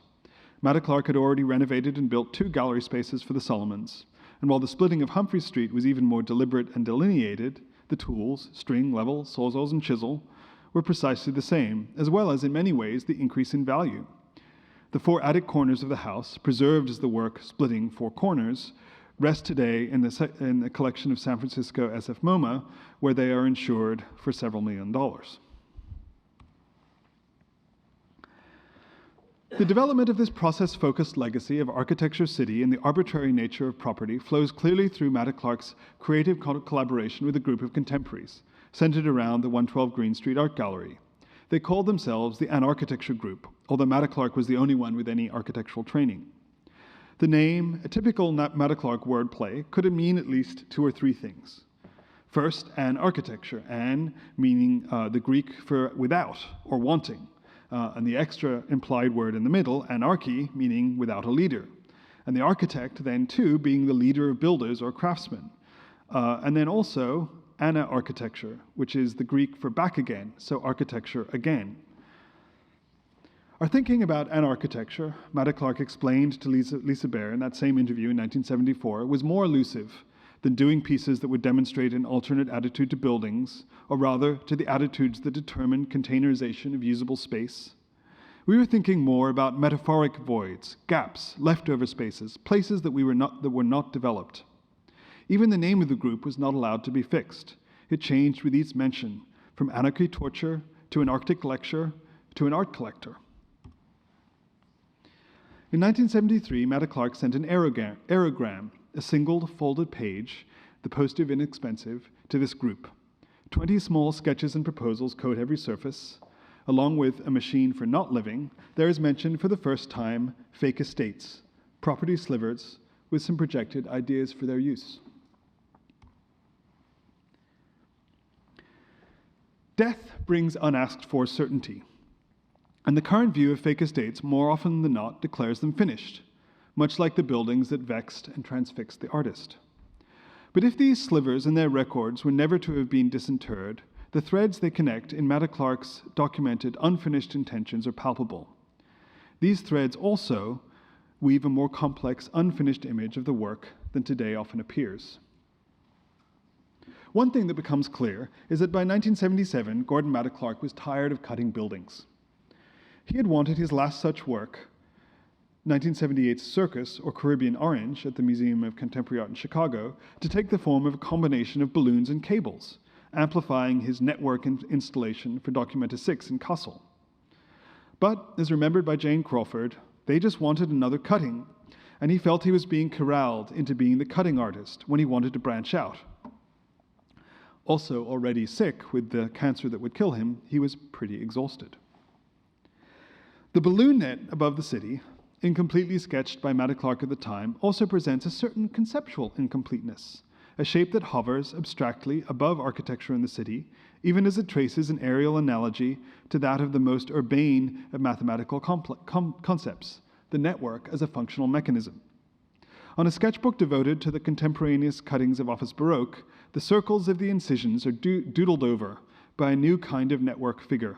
Matta-Clark had already renovated and built 2 gallery spaces for the Solomons, and while the splitting of Humphrey Street was even more deliberate and delineated, the tools, string, level, sawzalls, and chisel, were precisely the same, as well as, in many ways, the increase in value. The 4 attic corners of the house, preserved as the work splitting 4 corners, rest today in the collection of San Francisco SF MoMA, where they are insured for several $1 million. The development of this process-focused legacy of architecture city and the arbitrary nature of property flows clearly through Matta-Clark's creative collaboration with a group of contemporaries, centered around the 112 Green Street Art Gallery. They called themselves the An-Architecture Group, although Matta-Clark was the only one with any architectural training. The name, a typical Matta-Clark wordplay, could mean at least 2 or 3 things. First, an-architecture, an meaning the Greek for without or wanting, and the extra implied word in the middle, anarchy, meaning without a leader. And the architect, then, too, being the leader of builders or craftsmen. And then also, ana-architecture, which is the Greek for back again, so architecture again. Our thinking about an-architecture, Matta-Clark explained to Lisa Baer in that same interview in 1974, was more elusive than doing pieces that would demonstrate an alternate attitude to buildings, or rather to the attitudes that determine containerization of usable space. We were thinking more about metaphoric voids, gaps, leftover spaces, places that were not developed. Even the name of the group was not allowed to be fixed. It changed with each mention, from anarchy torture to an Arctic lecture to an art collector. In 1973, Matta-Clark sent an aerogram, a single folded page, the postage inexpensive, to this group. 20 small sketches and proposals coat every surface. Along with a machine for not living, there is mentioned for the first time fake estates, property slivers, with some projected ideas for their use. Death brings unasked for certainty. And the current view of fake estates, more often than not, declares them finished, much like the buildings that vexed and transfixed the artist. But if these slivers and their records were never to have been disinterred, the threads they connect in Matta-Clark's documented unfinished intentions are palpable. These threads also weave a more complex, unfinished image of the work than today often appears. One thing that becomes clear is that by 1977, Gordon Matta-Clark was tired of cutting buildings. He had wanted his last such work, 1978's Circus, or Caribbean Orange, at the Museum of Contemporary Art in Chicago, to take the form of a combination of balloons and cables, amplifying his network installation for Documenta 6 in Kassel. But, as remembered by Jane Crawford, they just wanted another cutting, and he felt he was being corralled into being the cutting artist when he wanted to branch out. Also already sick with the cancer that would kill him, he was pretty exhausted. The balloon net above the city, incompletely sketched by Matta-Clark at the time, also presents a certain conceptual incompleteness, a shape that hovers abstractly above architecture in the city, even as it traces an aerial analogy to that of the most urbane of mathematical concepts, the network as a functional mechanism. On a sketchbook devoted to the contemporaneous cuttings of Office Baroque, the circles of the incisions are doodled over by a new kind of network figure,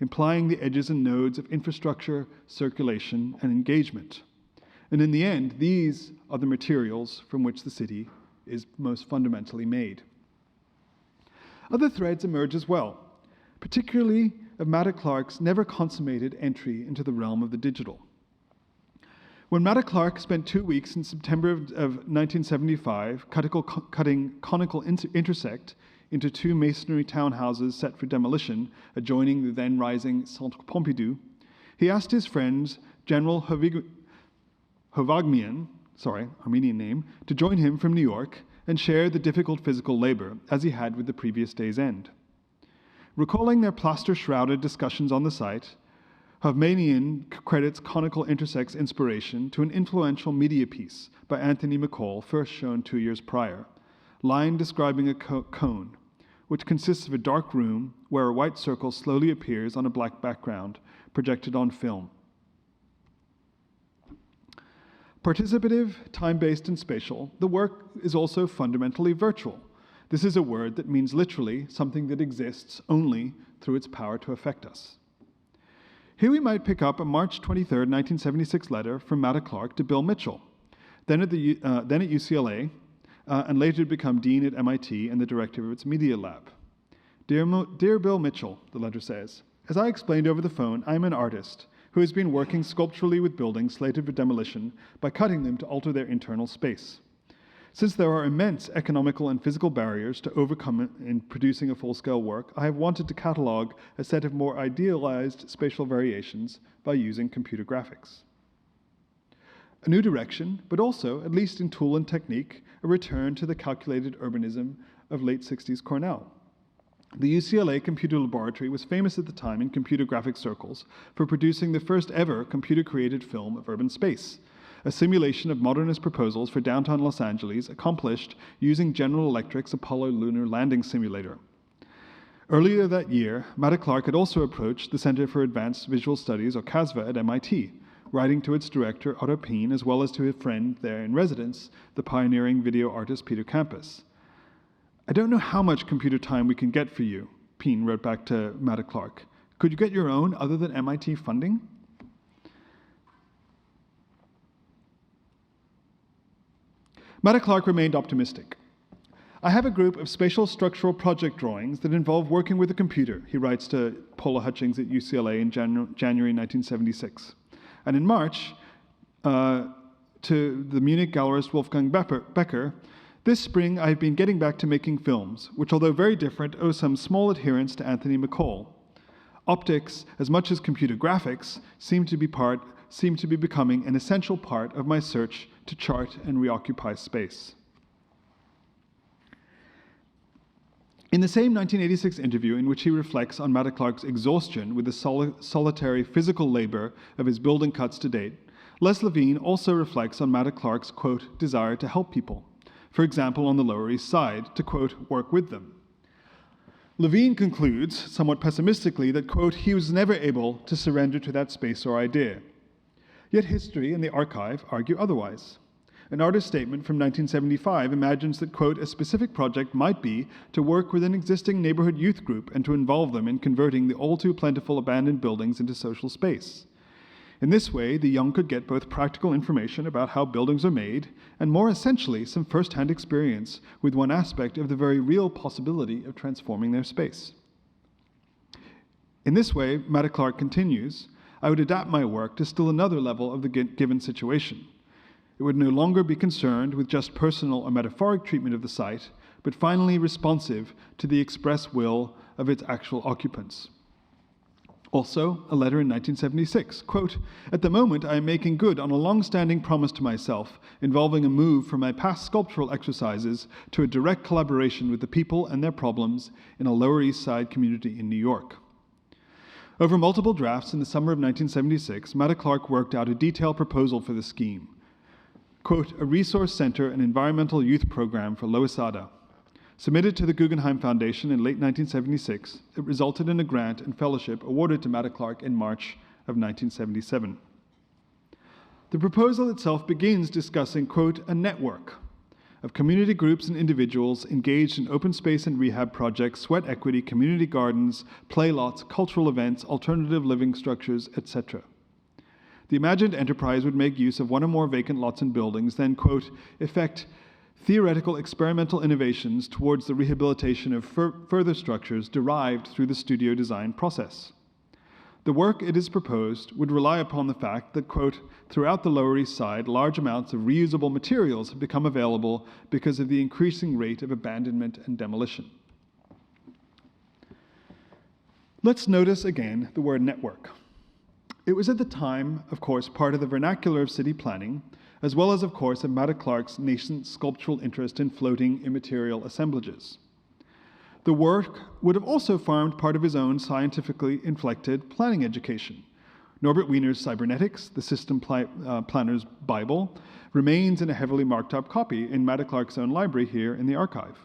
implying the edges and nodes of infrastructure, circulation, and engagement. And in the end, these are the materials from which the city is most fundamentally made. Other threads emerge as well, particularly of Matta-Clark's never consummated entry into the realm of the digital. When Matta-Clark spent 2 weeks in September of 1975 cutting conical intersect into 2 masonry townhouses set for demolition adjoining the then rising Centre Pompidou, he asked his friends, General Hovagmian, Armenian name, to join him from New York and share the difficult physical labor, as he had with the previous day's end. Recalling their plaster-shrouded discussions on the site, Hovagmian credits conical intersect's inspiration to an influential media piece by Anthony McCall, first shown 2 years prior, line describing a cone, which consists of a dark room where a white circle slowly appears on a black background, projected on film. Participative, time-based, and spatial, the work is also fundamentally virtual. This is a word that means literally something that exists only through its power to affect us. Here we might pick up a March 23, 1976 letter from Matta-Clark to Bill Mitchell, then at UCLA, and later to become dean at MIT and the director of its media lab. Dear Bill Mitchell, the letter says, as I explained over the phone, I'm an artist who has been working sculpturally with buildings slated for demolition by cutting them to alter their internal space. Since there are immense economical and physical barriers to overcome in producing a full-scale work, I have wanted to catalog a set of more idealized spatial variations by using computer graphics. A new direction, but also, at least in tool and technique, a return to the calculated urbanism of late 60s Cornell. The UCLA Computer Laboratory was famous at the time in computer graphics circles for producing the first ever computer-created film of urban space, a simulation of modernist proposals for downtown Los Angeles accomplished using General Electric's Apollo lunar landing simulator. Earlier that year, Matta-Clark had also approached the Center for Advanced Visual Studies, or CASVA, at MIT, writing to its director, Otto Pien, as well as to a friend there in residence, the pioneering video artist Peter Campus. I don't know how much computer time we can get for you, Pien wrote back to Matta-Clark. Could you get your own other than MIT funding? Matta-Clark remained optimistic. I have a group of spatial structural project drawings that involve working with a computer, he writes to Paula Hutchings at UCLA in January 1976. And in March, to the Munich gallerist Wolfgang Becker, this spring I have been getting back to making films, which although very different, owe some small adherence to Anthony McCall. Optics, as much as computer graphics, seem to be becoming an essential part of my search to chart and reoccupy space. In the same 1986 interview in which he reflects on Matta-Clark's exhaustion with the solitary physical labor of his building cuts to date, Les Levine also reflects on Matta-Clark's, quote, desire to help people. For example, on the Lower East Side, to, quote, work with them. Levine concludes, somewhat pessimistically, that, quote, he was never able to surrender to that space or idea. Yet history and the archive argue otherwise. An artist's statement from 1975 imagines that, quote, a specific project might be to work with an existing neighborhood youth group and to involve them in converting the all too plentiful abandoned buildings into social space. In this way, the young could get both practical information about how buildings are made and, more essentially, some first-hand experience with one aspect of the very real possibility of transforming their space. In this way, Matta-Clark continues, I would adapt my work to still another level of the given situation. It would no longer be concerned with just personal or metaphoric treatment of the site, but finally responsive to the express will of its actual occupants. Also, a letter in 1976, quote, at the moment I am making good on a long-standing promise to myself involving a move from my past sculptural exercises to a direct collaboration with the people and their problems in a Lower East Side community in New York. Over multiple drafts in the summer of 1976, Matta-Clark worked out a detailed proposal for the scheme. Quote, a resource center and environmental youth program for Lousada. Submitted to the Guggenheim Foundation in late 1976, it resulted in a grant and fellowship awarded to Matta-Clark in March of 1977. The proposal itself begins discussing, quote, a network of community groups and individuals engaged in open space and rehab projects, sweat equity, community gardens, play lots, cultural events, alternative living structures, etc. The imagined enterprise would make use of one or more vacant lots and buildings, then, quote, effect theoretical experimental innovations towards the rehabilitation of further structures derived through the studio design process. The work, it is proposed, would rely upon the fact that, quote, throughout the Lower East Side, large amounts of reusable materials have become available because of the increasing rate of abandonment and demolition. Let's notice again the word network. It was at the time, of course, part of the vernacular of city planning, as well as, of course, of Matta-Clark's nascent sculptural interest in floating immaterial assemblages. The work would have also formed part of his own scientifically inflected planning education. Norbert Wiener's Cybernetics, the System Planner's Bible, remains in a heavily marked up copy in Matta-Clark's own library here in the archive.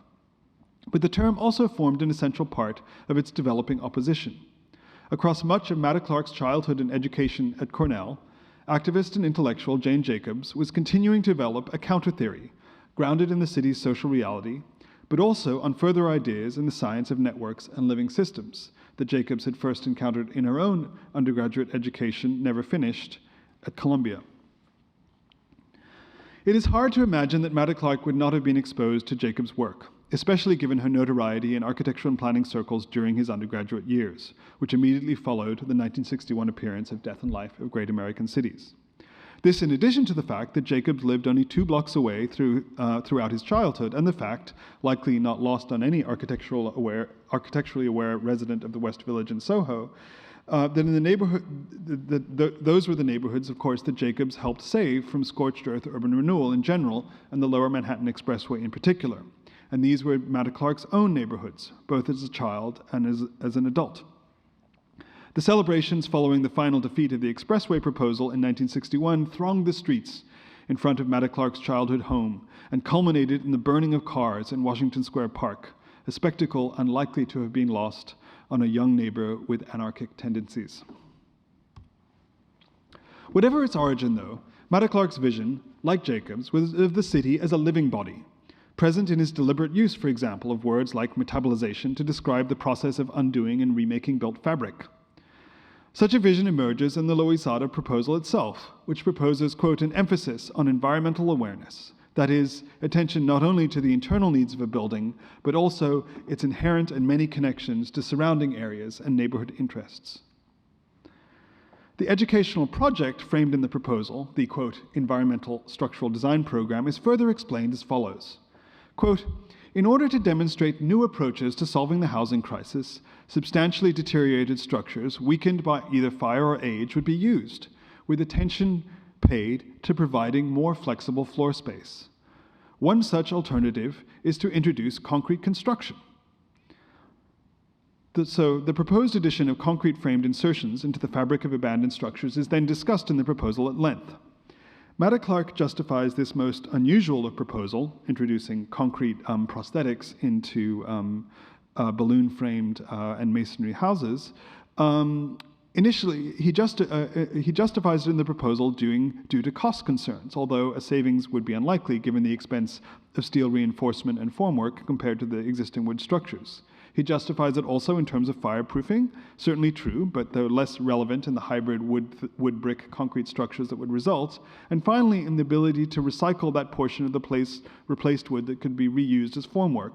But the term also formed an essential part of its developing opposition. Across much of Matta-Clark's childhood and education at Cornell, activist and intellectual Jane Jacobs was continuing to develop a counter-theory, grounded in the city's social reality, but also on further ideas in the science of networks and living systems that Jacobs had first encountered in her own undergraduate education, never finished, at Columbia. It is hard to imagine that Matta-Clark would not have been exposed to Jacobs' work, especially given her notoriety in architectural and planning circles during his undergraduate years, which immediately followed the 1961 appearance of Death and Life of Great American Cities. This in addition to the fact that Jacobs lived only 2 blocks away throughout his childhood, and the fact, likely not lost on any architecturally aware resident of the West Village in Soho, that in the neighborhood, those were the neighborhoods, of course, that Jacobs helped save from scorched earth urban renewal in general, and the Lower Manhattan Expressway in particular. And these were Matta-Clark's own neighborhoods, both as a child and as an adult. The celebrations following the final defeat of the Expressway proposal in 1961 thronged the streets in front of Matta-Clark's childhood home and culminated in the burning of cars in Washington Square Park, a spectacle unlikely to have been lost on a young neighbor with anarchic tendencies. Whatever its origin, though, Matta-Clark's vision, like Jacobs, was of the city as a living body, present in his deliberate use, for example, of words like metabolization to describe the process of undoing and remaking built fabric. Such a vision emerges in the Loisato proposal itself, which proposes, quote, an emphasis on environmental awareness, that is, attention not only to the internal needs of a building, but also its inherent and many connections to surrounding areas and neighborhood interests. The educational project framed in the proposal, the, quote, environmental structural design program, is further explained as follows. Quote, in order to demonstrate new approaches to solving the housing crisis, substantially deteriorated structures, weakened by either fire or age, would be used, with attention paid to providing more flexible floor space. One such alternative is to introduce concrete construction. So the proposed addition of concrete framed insertions into the fabric of abandoned structures is then discussed in the proposal at length. Matta-Clark justifies this most unusual of proposal, introducing concrete prosthetics into balloon-framed and masonry houses. Initially, he justifies it in the proposal due to cost concerns, although a savings would be unlikely given the expense of steel reinforcement and formwork compared to the existing wood structures. He justifies it also in terms of fireproofing, certainly true, but though less relevant in the hybrid wood brick concrete structures that would result. And finally, in the ability to recycle that portion of the replaced wood that could be reused as formwork.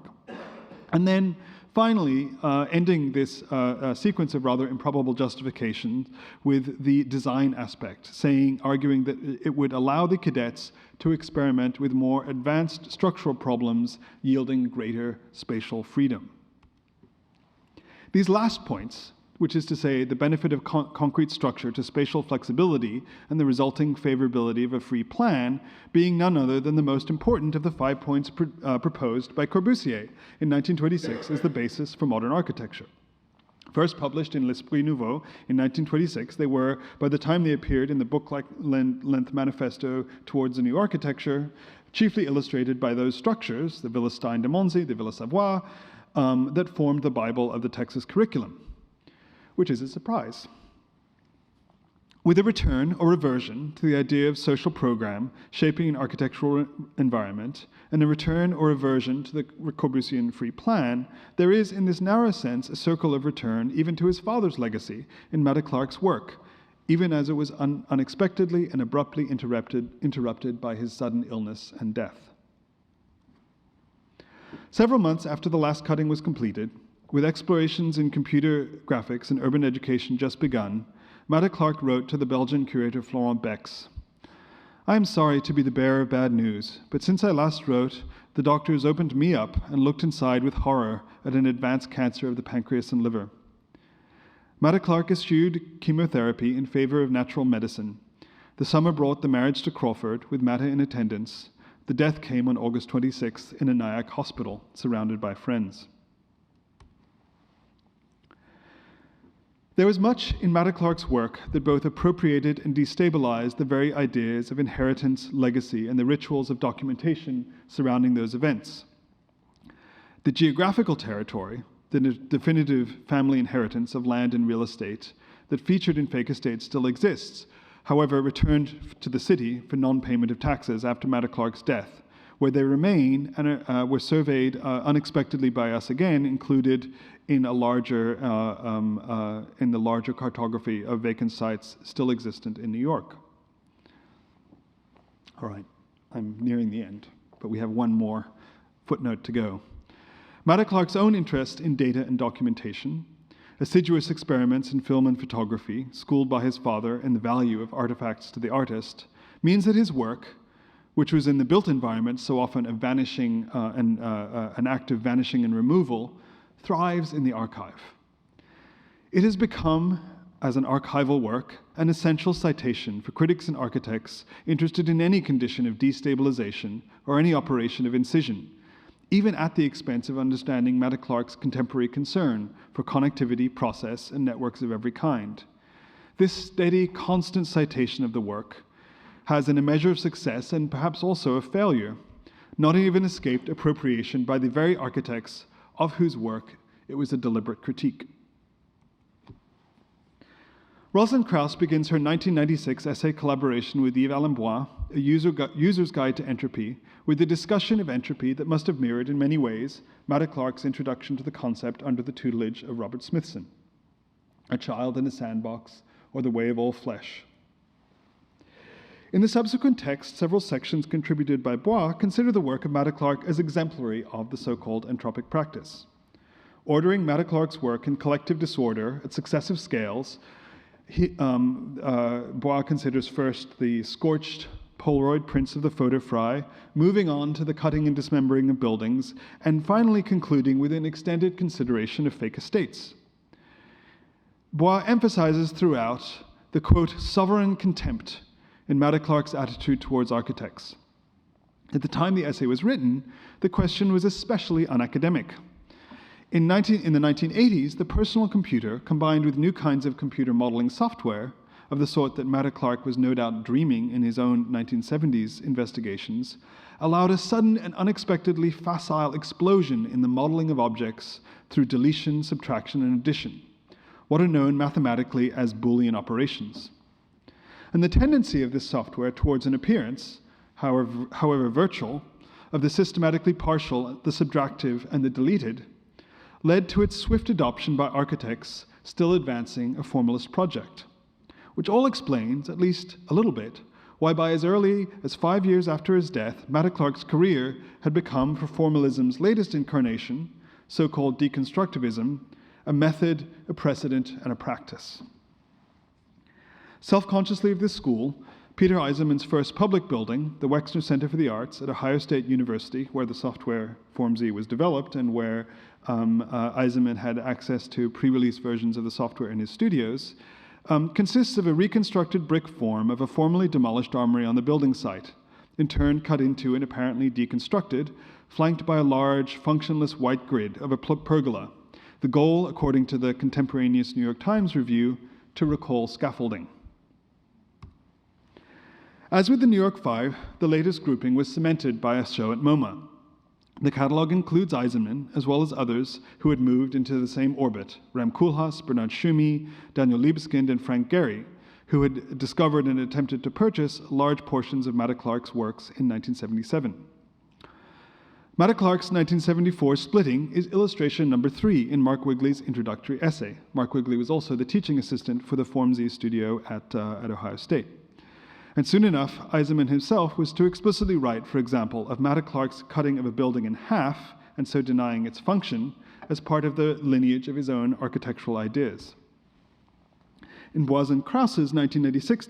And then finally, ending this sequence of rather improbable justifications with the design aspect, arguing that it would allow the cadets to experiment with more advanced structural problems, yielding greater spatial freedom. These last points, which is to say the benefit of concrete structure to spatial flexibility and the resulting favorability of a free plan, being none other than the most important of the 5 points proposed by Corbusier in 1926 as the basis for modern architecture. First published in L'Esprit Nouveau in 1926, they were, by the time they appeared in the book-length manifesto Towards a New Architecture, chiefly illustrated by those structures, the Villa Stein de Monzy, the Villa Savoie, that formed the Bible of the Texas curriculum, which is a surprise. With a return or reversion to the idea of social program shaping an architectural environment, and a return or reversion to the Corbusian free plan, there is, in this narrow sense, a circle of return even to his father's legacy in Matta-Clark's work, even as it was unexpectedly and abruptly interrupted by his sudden illness and death. Several months after the last cutting was completed, with explorations in computer graphics and urban education just begun, Matta-Clark wrote to the Belgian curator Florent Bex, "I am sorry to be the bearer of bad news, but since I last wrote, the doctors opened me up and looked inside with horror at an advanced cancer of the pancreas and liver." Matta-Clark eschewed chemotherapy in favor of natural medicine. The summer brought the marriage to Crawford, with Matta in attendance. The death came on August 26th in a Nyack hospital, surrounded by friends. There was much in Matta-Clark's work that both appropriated and destabilized the very ideas of inheritance, legacy, and the rituals of documentation surrounding those events. The geographical territory, the definitive family inheritance of land and real estate that featured in fake estates still exists, however, returned to the city for non-payment of taxes after Matta-Clark's death, where they remain and were surveyed unexpectedly by us again, included in the larger cartography of vacant sites still existent in New York. All right, I'm nearing the end, but we have one more footnote to go. Matta-Clark's own interest in data and documentation, assiduous experiments in film and photography, schooled by his father in the value of artifacts to the artist, means that his work, which was in the built environment so often a vanishing, an act of vanishing and removal, thrives in the archive. It has become, as an archival work, an essential citation for critics and architects interested in any condition of destabilization or any operation of incision, even at the expense of understanding Matta-Clark's contemporary concern for connectivity, process, and networks of every kind. This steady, constant citation of the work has, in a measure of success and perhaps also of failure, not even escaped appropriation by the very architects of whose work it was a deliberate critique. Rosalind Krauss begins her 1996 essay collaboration with Yves Alembois, A User's Guide to Entropy, with a discussion of entropy that must have mirrored in many ways Matta-Clark's introduction to the concept under the tutelage of Robert Smithson, A Child in a Sandbox, or The Way of All Flesh. In the subsequent text, several sections contributed by Bois consider the work of Matta-Clark as exemplary of the so-called entropic practice. Ordering Matta-Clark's work in collective disorder at successive scales, Bois considers first the scorched Polaroid prints of the photo fry, moving on to the cutting and dismembering of buildings, and finally concluding with an extended consideration of fake estates. Bois emphasizes throughout the, quote, sovereign contempt in Matta-Clark's attitude towards architects. At the time the essay was written, the question was especially unacademic. In the 1980s, the personal computer, combined with new kinds of computer modeling software, of the sort that Matta-Clark was no doubt dreaming in his own 1970s investigations, allowed a sudden and unexpectedly facile explosion in the modeling of objects through deletion, subtraction, and addition, what are known mathematically as Boolean operations. And the tendency of this software towards an appearance, however virtual, of the systematically partial, the subtractive, and the deleted, led to its swift adoption by architects still advancing a formalist project, which all explains, at least a little bit, why by as early as 5 years after his death, Matta-Clark's career had become, for formalism's latest incarnation, so-called deconstructivism, a method, a precedent, and a practice. Self-consciously of this school, Peter Eisenman's first public building, the Wexner Center for the Arts at Ohio State University, where the software FormZ was developed and where Eisenman had access to pre-release versions of the software in his studios, consists of a reconstructed brick form of a formerly demolished armory on the building site, in turn cut into and apparently deconstructed, flanked by a large, functionless white grid of a pergola. The goal, according to the contemporaneous New York Times review, to recall scaffolding. As with the New York Five, the latest grouping was cemented by a show at MoMA. The catalog includes Eisenman, as well as others who had moved into the same orbit, Ram Koolhaas, Bernard Schumi, Daniel Libeskind, and Frank Gehry, who had discovered and attempted to purchase large portions of Matta-Clark's works in 1977. Matta-Clark's 1974 splitting is illustration number 3 in Mark Wigley's introductory essay. Mark Wigley was also the teaching assistant for the FormZ studio at Ohio State. And soon enough, Eisenman himself was to explicitly write, for example, of Matta-Clark's cutting of a building in half, and so denying its function, as part of the lineage of his own architectural ideas. In Bois and Krause's 1996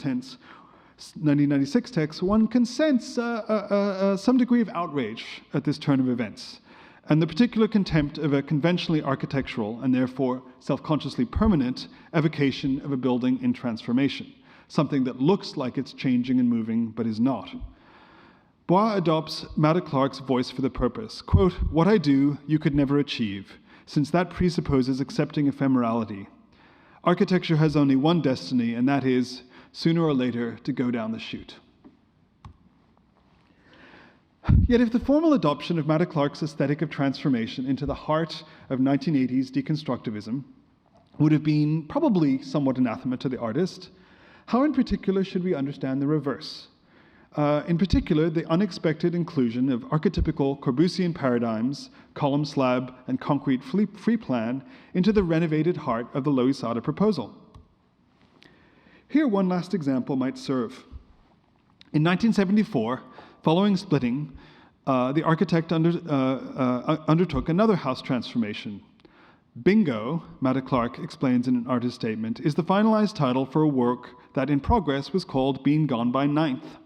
text, one can sense some degree of outrage at this turn of events, and the particular contempt of a conventionally architectural, and therefore self-consciously permanent, evocation of a building in transformation, something that looks like it's changing and moving, but is not. Bois adopts Matta-Clark's voice for the purpose. Quote, "What I do, you could never achieve, since that presupposes accepting ephemerality. Architecture has only one destiny, and that is, sooner or later, to go down the chute." Yet if the formal adoption of Matta-Clark's aesthetic of transformation into the heart of 1980s deconstructivism would have been probably somewhat anathema to the artist, how in particular should we understand the reverse? In particular, the unexpected inclusion of archetypical Corbusian paradigms, column slab and concrete free plan, into the renovated heart of the Lois Sada proposal. Here, one last example might serve. In 1974, following splitting, the architect undertook another house transformation. Bingo, Matta-Clark explains in an artist statement, is the finalized title for a work that in progress was called Being Gone by Ninth.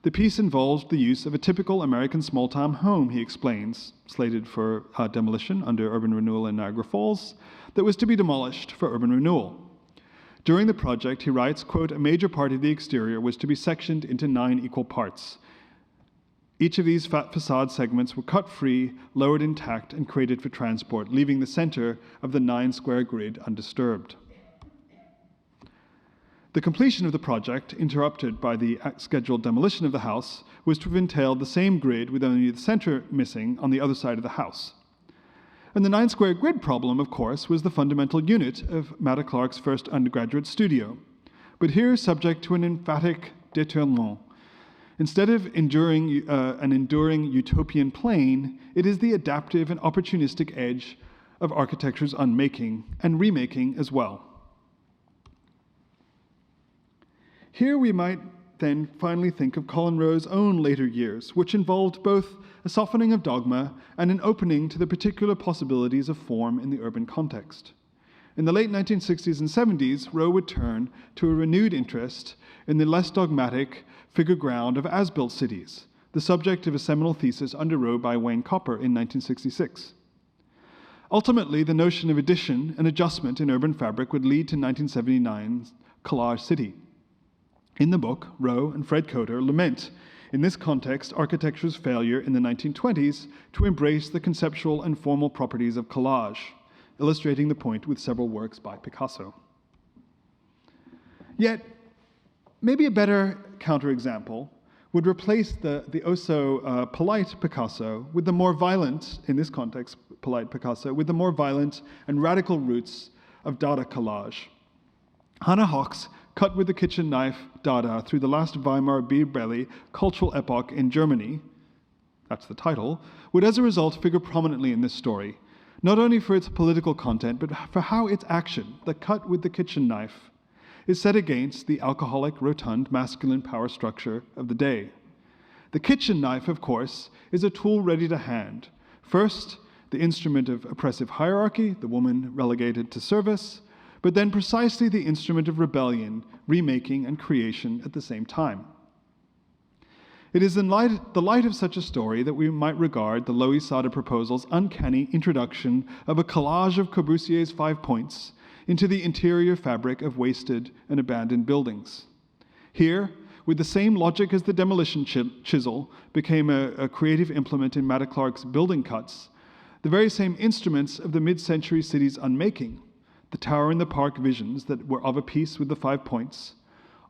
The piece involves the use of a typical American small-town home, he explains, slated for demolition under urban renewal in Niagara Falls, that was to be demolished for urban renewal. During the project, he writes, quote, "A major part of the exterior was to be sectioned into 9 equal parts. Each of these facade segments were cut free, lowered intact, and created for transport, leaving the center of the 9-square grid undisturbed." The completion of the project, interrupted by the scheduled demolition of the house, was to have entailed the same grid with only the center missing on the other side of the house. And the 9-square grid problem, of course, was the fundamental unit of Matta-Clark's first undergraduate studio, but here subject to an emphatic détournement. Instead of enduring an enduring utopian plane, it is the adaptive and opportunistic edge of architecture's unmaking and remaking as well. Here we might then finally think of Colin Rowe's own later years, which involved both a softening of dogma and an opening to the particular possibilities of form in the urban context. In the late 1960s and 70s, Rowe would turn to a renewed interest in the less dogmatic figure ground of as-built cities, the subject of a seminal thesis under Rowe by Wayne Copper in 1966. Ultimately, the notion of addition and adjustment in urban fabric would lead to 1979's Collage City. In the book, Rowe and Fred Coder lament, in this context, architecture's failure in the 1920s to embrace the conceptual and formal properties of collage, illustrating the point with several works by Picasso. Yet, maybe a better counterexample would replace the polite Picasso with the more violent, in this context, polite Picasso, with the more violent and radical roots of Dada collage. Hannah Hoch's cut with the kitchen knife Dada through the last Weimar Bierbelly cultural epoch in Germany, that's the title, would as a result figure prominently in this story, not only for its political content, but for how its action, the cut with the kitchen knife, is set against the alcoholic, rotund, masculine power structure of the day. The kitchen knife, of course, is a tool ready to hand. First, the instrument of oppressive hierarchy, the woman relegated to service, but then precisely the instrument of rebellion, remaking, and creation at the same time. It is in the light of such a story that we might regard the Lois Sada proposal's uncanny introduction of a collage of Corbusier's 5 points into the interior fabric of wasted and abandoned buildings. Here, with the same logic as the demolition chisel became a creative implement in Matta-Clark's building cuts, the very same instruments of the mid-century city's unmaking, the tower in the park visions that were of a piece with the 5 points,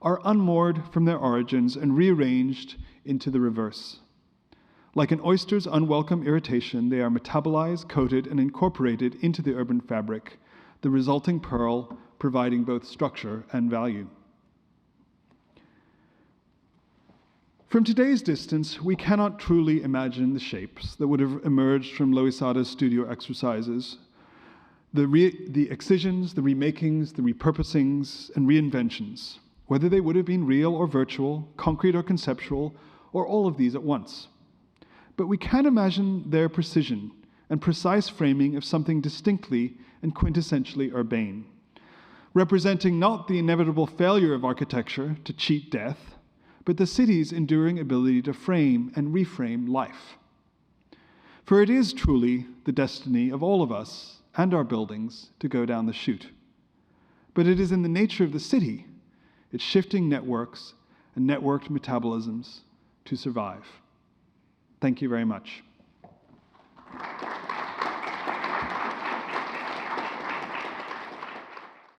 are unmoored from their origins and rearranged into the reverse. Like an oyster's unwelcome irritation, they are metabolized, coated, and incorporated into the urban fabric, the resulting pearl providing both structure and value. From today's distance, we cannot truly imagine the shapes that would have emerged from Lois Sada's studio exercises, the excisions, the remakings, the repurposings, and reinventions, whether they would have been real or virtual, concrete or conceptual, or all of these at once. But we can imagine their precision and precise framing of something distinctly and quintessentially urbane, representing not the inevitable failure of architecture to cheat death, but the city's enduring ability to frame and reframe life. For it is truly the destiny of all of us and our buildings to go down the chute. But it is in the nature of the city, its shifting networks and networked metabolisms, to survive. Thank you very much.